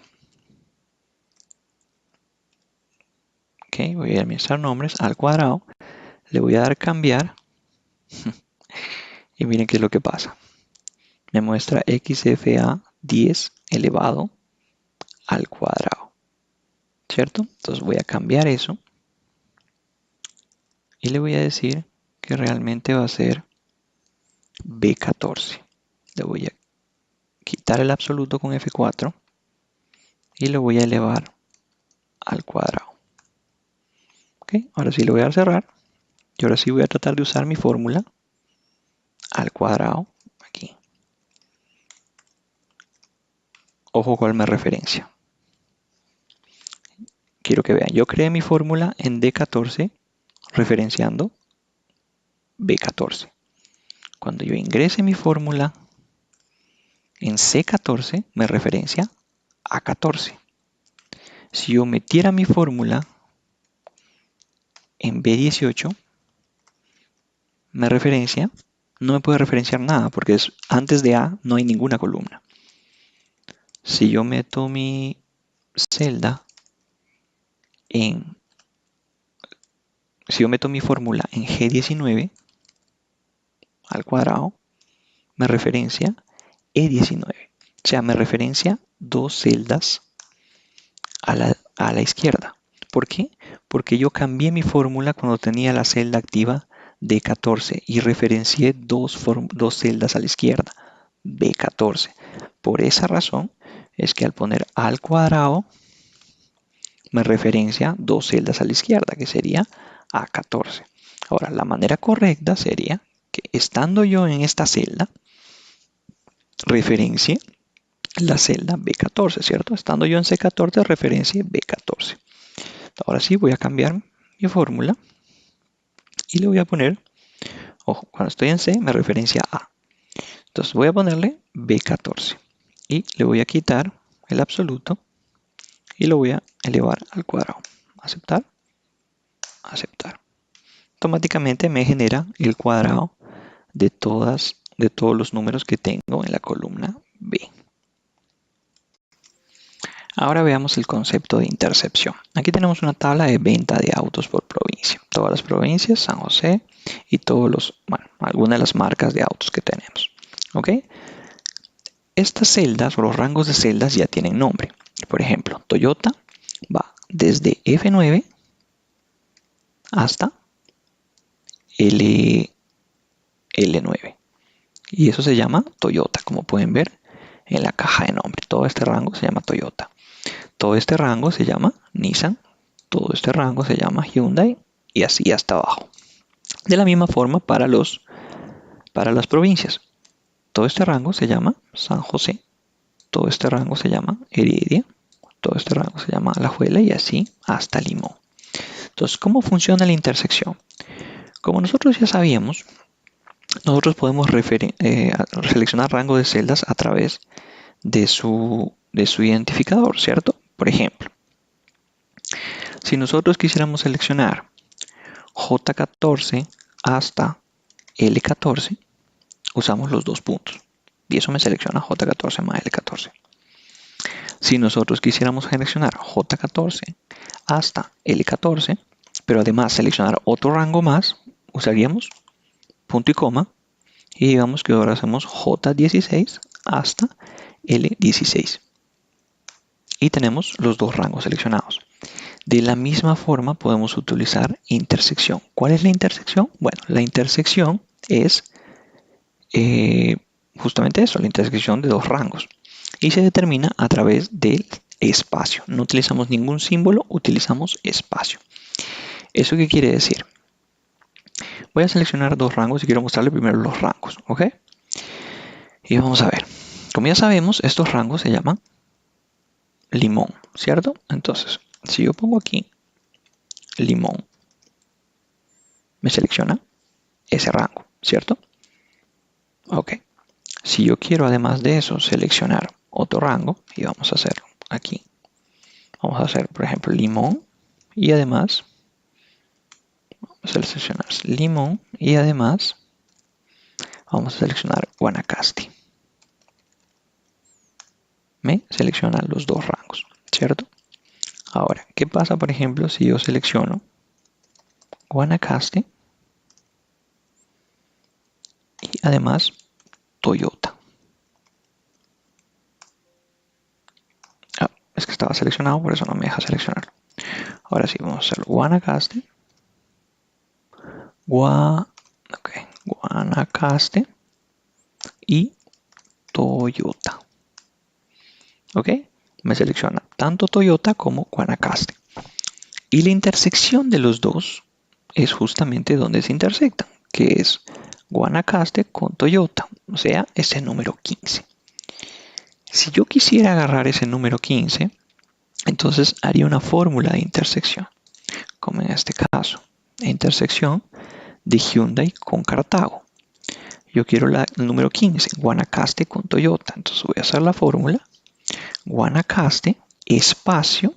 Speaker 2: Ok, voy a administrar nombres al cuadrado, le voy a dar cambiar y miren qué es lo que pasa. Me muestra XFA 10 elevado al cuadrado, ¿cierto? Entonces voy a cambiar eso y le voy a decir que realmente va a ser B14. Le voy a quitar el absoluto con F4 y lo voy a elevar al cuadrado. ¿Ok? Ahora sí lo voy a cerrar y ahora sí voy a tratar de usar mi fórmula al cuadrado aquí. Ojo cuál me referencia. Quiero que vean, yo creé mi fórmula en D14 referenciando B14. Cuando yo ingrese mi fórmula en C14 me referencia A14. Si yo metiera mi fórmula en B18 me referencia, no me puede referenciar nada porque antes de A no hay ninguna columna. Si yo meto mi celda si yo meto mi fórmula en G19 al cuadrado, me referencia E19. O sea, me referencia dos celdas a la izquierda. ¿Por qué? Porque yo cambié mi fórmula cuando tenía la celda activa D14 y referencié dos celdas a la izquierda, B14. Por esa razón es que al poner A al cuadrado me referencia dos celdas a la izquierda, que sería A14. Ahora, la manera correcta sería que estando yo en esta celda, referencie la celda B14, ¿cierto? Estando yo en C14, referencie B14. Ahora sí voy a cambiar mi fórmula y le voy a poner, ojo, cuando estoy en C me referencia a. Entonces voy a ponerle B14 y le voy a quitar el absoluto y lo voy a elevar al cuadrado. Aceptar, aceptar. Automáticamente me genera el cuadrado de todos los números que tengo en la columna B. Ahora veamos el concepto de intercepción. Aquí tenemos una tabla de venta de autos por provincia. Todas las provincias, San José y algunas de las marcas de autos que tenemos. ¿Ok? Estas celdas o los rangos de celdas ya tienen nombre. Por ejemplo, Toyota va desde F9 hasta L9. Y eso se llama Toyota, como pueden ver en la caja de nombre. Todo este rango se llama Toyota. Todo este rango se llama Nissan. Todo este rango se llama Hyundai y así hasta abajo. De la misma forma para las provincias. Todo este rango se llama San José. Todo este rango se llama Heredia. Todo este rango se llama Alajuela y así hasta Limón. Entonces, ¿cómo funciona la intersección? Como nosotros ya sabíamos, nosotros podemos seleccionar rango de celdas a través de su identificador, ¿cierto? Por ejemplo, si nosotros quisiéramos seleccionar J14 hasta L14, usamos los dos puntos. Y eso me selecciona J14 más L14. Si nosotros quisiéramos seleccionar J14 hasta L14, pero además seleccionar otro rango más, usaríamos punto y coma. Y digamos que ahora hacemos J16 hasta L16. Y tenemos los dos rangos seleccionados. De la misma forma podemos utilizar intersección. ¿Cuál es la intersección? Bueno, la intersección es justamente eso, la intersección de dos rangos. Y se determina a través del espacio. No utilizamos ningún símbolo, utilizamos espacio. ¿Eso qué quiere decir? Voy a seleccionar dos rangos y quiero mostrarle primero los rangos, ¿ok? Y vamos a ver. Como ya sabemos, estos rangos se llaman limón, ¿cierto? Entonces, si yo pongo aquí limón, me selecciona ese rango, ¿cierto? Ok. Si yo quiero además de eso seleccionar otro rango, y vamos a hacerlo aquí. Vamos a hacer, por ejemplo, limón y además vamos a seleccionar limón y además vamos a seleccionar Guanacaste. Me selecciona los dos rangos, ¿cierto? Ahora, ¿qué pasa, por ejemplo, si yo selecciono Guanacaste y además Toyota? Es que estaba seleccionado, por eso no me deja seleccionarlo. Ahora sí, vamos a hacer Guanacaste. Guanacaste. y Toyota. ¿Ok? Me selecciona tanto Toyota como Guanacaste. Y la intersección de los dos es justamente donde se intersectan, que es Guanacaste con Toyota, o sea, ese número 15. Si yo quisiera agarrar ese número 15, entonces haría una fórmula de intersección, como en este caso, intersección de Hyundai con Cartago. Yo quiero el número 15, Guanacaste con Toyota, entonces voy a hacer la fórmula Guanacaste espacio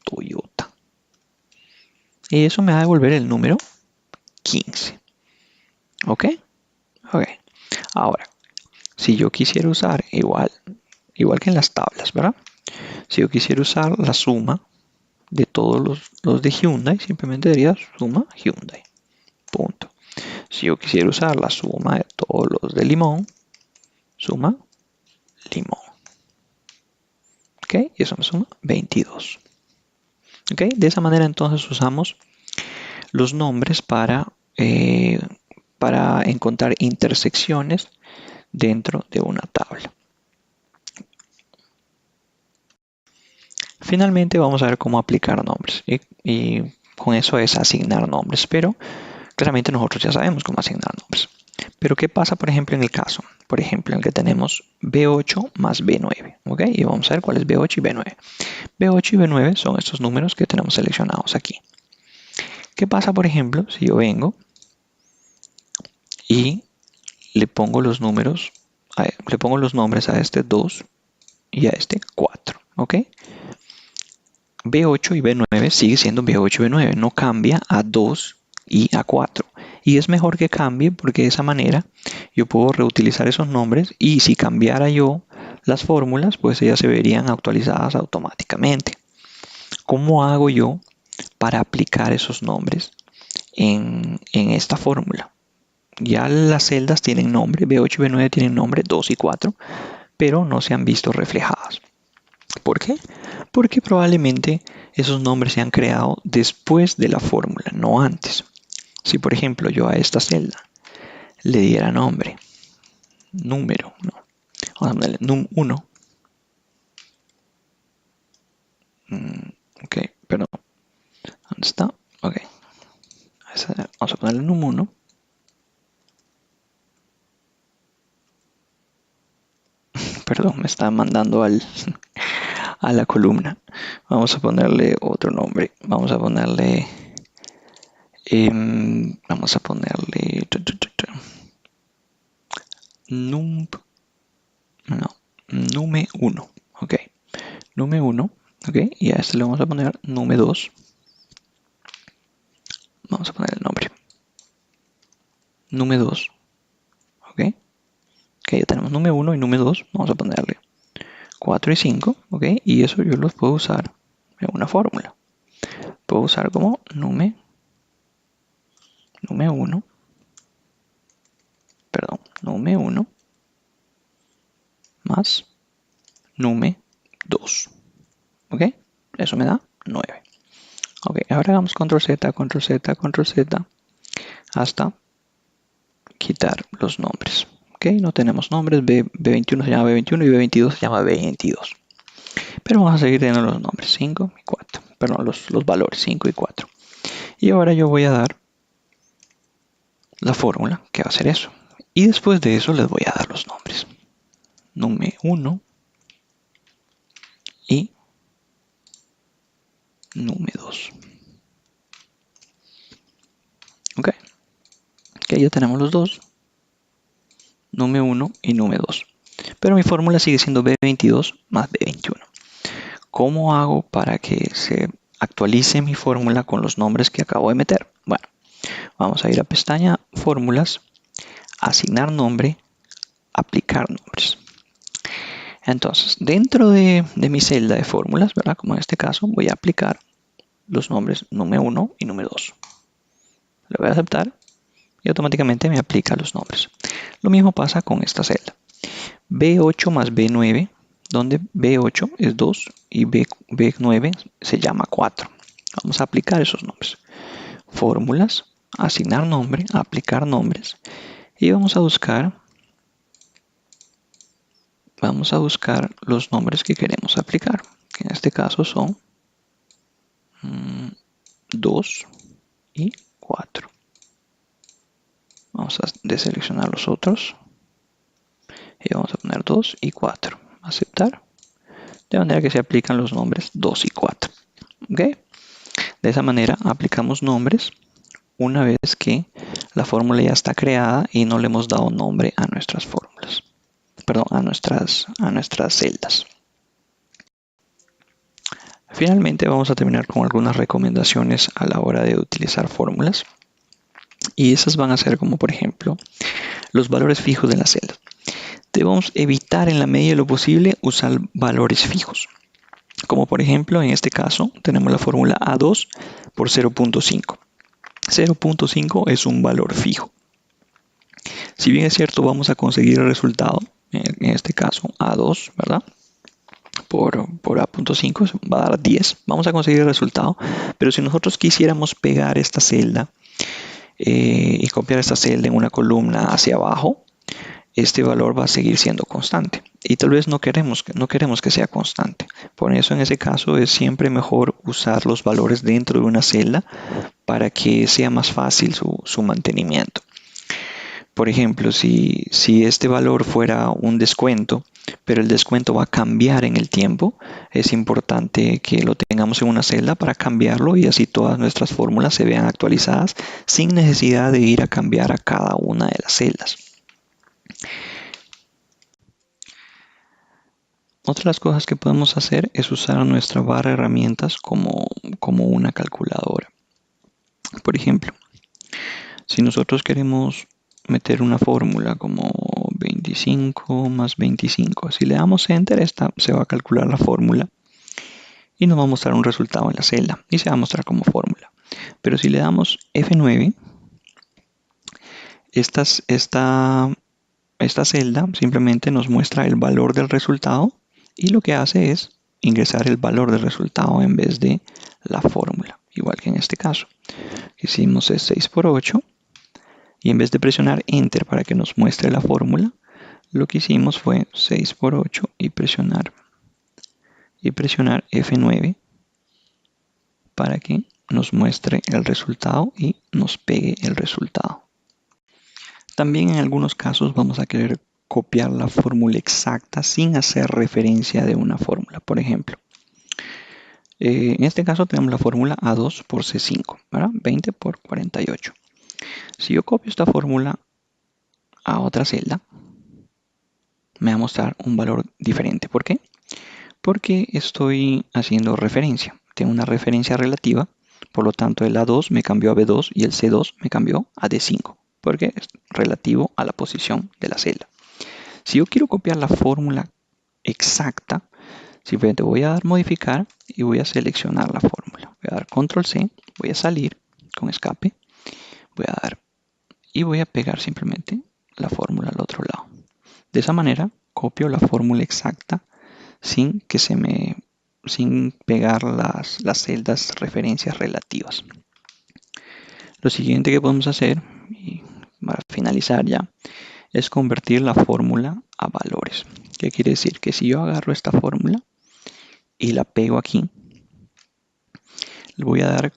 Speaker 2: Toyota. Y eso me va a devolver el número 15. ¿Ok? Ok. Ahora, si yo quisiera usar igual que en las tablas, ¿verdad? Si yo quisiera usar la suma de todos los de Hyundai, simplemente diría suma Hyundai. Punto. Si yo quisiera usar la suma de todos los de Limón, suma Limón. ¿Ok? Y eso me suma 22. ¿Ok? De esa manera entonces usamos los nombres para encontrar intersecciones dentro de una tabla. Finalmente vamos a ver cómo aplicar nombres y con eso es asignar nombres, pero claramente nosotros ya sabemos cómo asignar nombres. Pero ¿qué pasa, por ejemplo, en el caso? Por ejemplo, en el que tenemos B8 más B9, ¿ok? Y vamos a ver cuál es B8 y B9. B8 y B9 son estos números que tenemos seleccionados aquí. ¿Qué pasa, por ejemplo, si yo vengo y le pongo los nombres a este 2 y a este 4, ¿ok? B8 y B9 sigue siendo B8 y B9, no cambia a 2 y a 4. Y es mejor que cambie porque de esa manera yo puedo reutilizar esos nombres y si cambiara yo las fórmulas, pues ellas se verían actualizadas automáticamente. ¿Cómo hago yo para aplicar esos nombres en esta fórmula? Ya las celdas tienen nombre, B8 y B9 tienen nombre 2 y 4, pero no se han visto reflejadas. ¿Por qué? Porque probablemente esos nombres se han creado después de la fórmula, no antes. Si por ejemplo yo a esta celda le diera nombre, número, no, vamos a ponerle num1. Ok, perdón, ¿dónde está? Ok, vamos a ponerle num1. Perdón, me está mandando a la columna. Vamos a ponerle otro nombre. Vamos a ponerle nume1, ok, nume1, ok, y a este le vamos a poner nume2, vamos a poner el nombre, nume2, ok, ya tenemos nume1 y nume2, vamos a ponerle 4 y 5, ok, y eso yo los puedo usar en una fórmula, puedo usar como nume1, perdón, nume1 más nume2, ok, eso me da 9. Ok, ahora hagamos control Z, control Z, control Z hasta quitar los nombres. Ok, no tenemos nombres, B21 se llama B21 y B22 se llama B22. Pero vamos a seguir teniendo los nombres 5 y 4, perdón, los valores 5 y 4. Y ahora yo voy a dar la fórmula que va a ser eso. Y después de eso les voy a dar los nombres. Nume1 y nume2. Ok, ya tenemos los dos, nume1 y nume2. Pero mi fórmula sigue siendo B22 más B21. ¿Cómo hago para que se actualice mi fórmula con los nombres que acabo de meter? Bueno, vamos a ir a pestaña Fórmulas, Asignar nombre, Aplicar nombres. Entonces, dentro de mi celda de fórmulas, ¿verdad? Como en este caso, voy a aplicar los nombres nume1 y nume2. Le voy a aceptar y automáticamente me aplica los nombres. Lo mismo pasa con esta celda. B8 más B9, donde B8 es 2 y B9 se llama 4. Vamos a aplicar esos nombres. Fórmulas, asignar nombre, aplicar nombres. Y vamos a buscar
Speaker 1: vamos a buscar los nombres que queremos aplicar, que en este caso son 2 y 4. Vamos a deseleccionar los otros y vamos a poner 2 y 4. Aceptar. De manera que se aplican los nombres 2 y 4. ¿Ok? De esa manera aplicamos nombres una vez que la fórmula ya está creada y no le hemos dado nombre a nuestras fórmulas. Perdón, a nuestras celdas. Finalmente vamos a terminar con algunas recomendaciones a la hora de utilizar fórmulas. Y esas van a ser como por ejemplo los valores fijos de las celdas. Debemos evitar en la medida de lo posible usar valores fijos. Como por ejemplo en este caso tenemos la fórmula A2 por 0.5. 0.5 es un valor fijo. Si bien es cierto vamos a conseguir el resultado, en este caso A2, ¿verdad? Por A.5 va a dar 10. Vamos a conseguir el resultado. Pero si nosotros quisiéramos pegar esta celda y copiar esta celda en una columna hacia abajo, este valor va a seguir siendo constante. Y tal vez no queremos que sea constante. Por eso en ese caso es siempre mejor usar los valores dentro de una celda para que sea más fácil su mantenimiento. Por ejemplo, si este valor fuera un descuento, pero el descuento va a cambiar en el tiempo, es importante que lo tengamos en una celda para cambiarlo y así todas nuestras fórmulas se vean actualizadas sin necesidad de ir a cambiar a cada una de las celdas. Otra de las cosas que podemos hacer es usar nuestra barra de herramientas como una calculadora. Por ejemplo, si nosotros queremos meter una fórmula como 25 más 25, si le damos Enter, se va a calcular la fórmula y nos va a mostrar un resultado en la celda y se va a mostrar como fórmula. Pero si le damos F9, esta celda simplemente nos muestra el valor del resultado y lo que hace es ingresar el valor del resultado en vez de la fórmula, igual que en este caso. Hicimos 6 por 8 y en vez de presionar Enter para que nos muestre la fórmula, lo que hicimos fue 6 por 8 y presionar F9 para que nos muestre el resultado y nos pegue el resultado. También en algunos casos vamos a querer copiar la fórmula exacta sin hacer referencia de una fórmula. Por ejemplo, en este caso tenemos la fórmula A2 por C5, ¿verdad? 20 por 48. Si yo copio esta fórmula a otra celda, me va a mostrar un valor diferente. ¿Por qué? Porque estoy haciendo referencia. Tengo una referencia relativa, por lo tanto el A2 me cambió a B2 y el C2 me cambió a D5, porque es relativo a la posición de la celda. Si yo quiero copiar la fórmula exacta, simplemente voy a dar modificar y voy a seleccionar la fórmula. Voy a dar control C, voy a salir con escape, voy a dar y voy a pegar simplemente la fórmula al otro lado. De esa manera copio la fórmula exacta sin pegar las celdas referencias relativas. Lo siguiente que podemos hacer, y para finalizar ya, es convertir la fórmula a valores. ¿Qué quiere decir? Que si yo agarro esta fórmula y la pego aquí, le voy a dar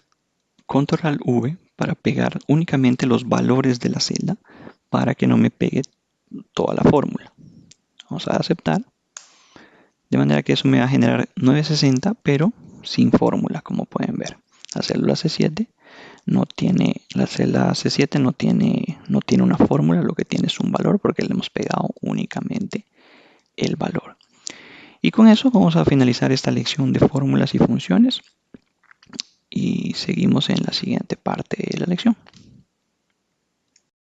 Speaker 1: control V para pegar únicamente los valores de la celda para que no me pegue toda la fórmula. Vamos a aceptar. De manera que eso me va a generar 960, pero sin fórmula, como pueden ver. La célula C7 la celda C7 no tiene una fórmula, lo que tiene es un valor porque le hemos pegado únicamente el valor. Y con eso vamos a finalizar esta lección de fórmulas y funciones y seguimos en la siguiente parte de la lección.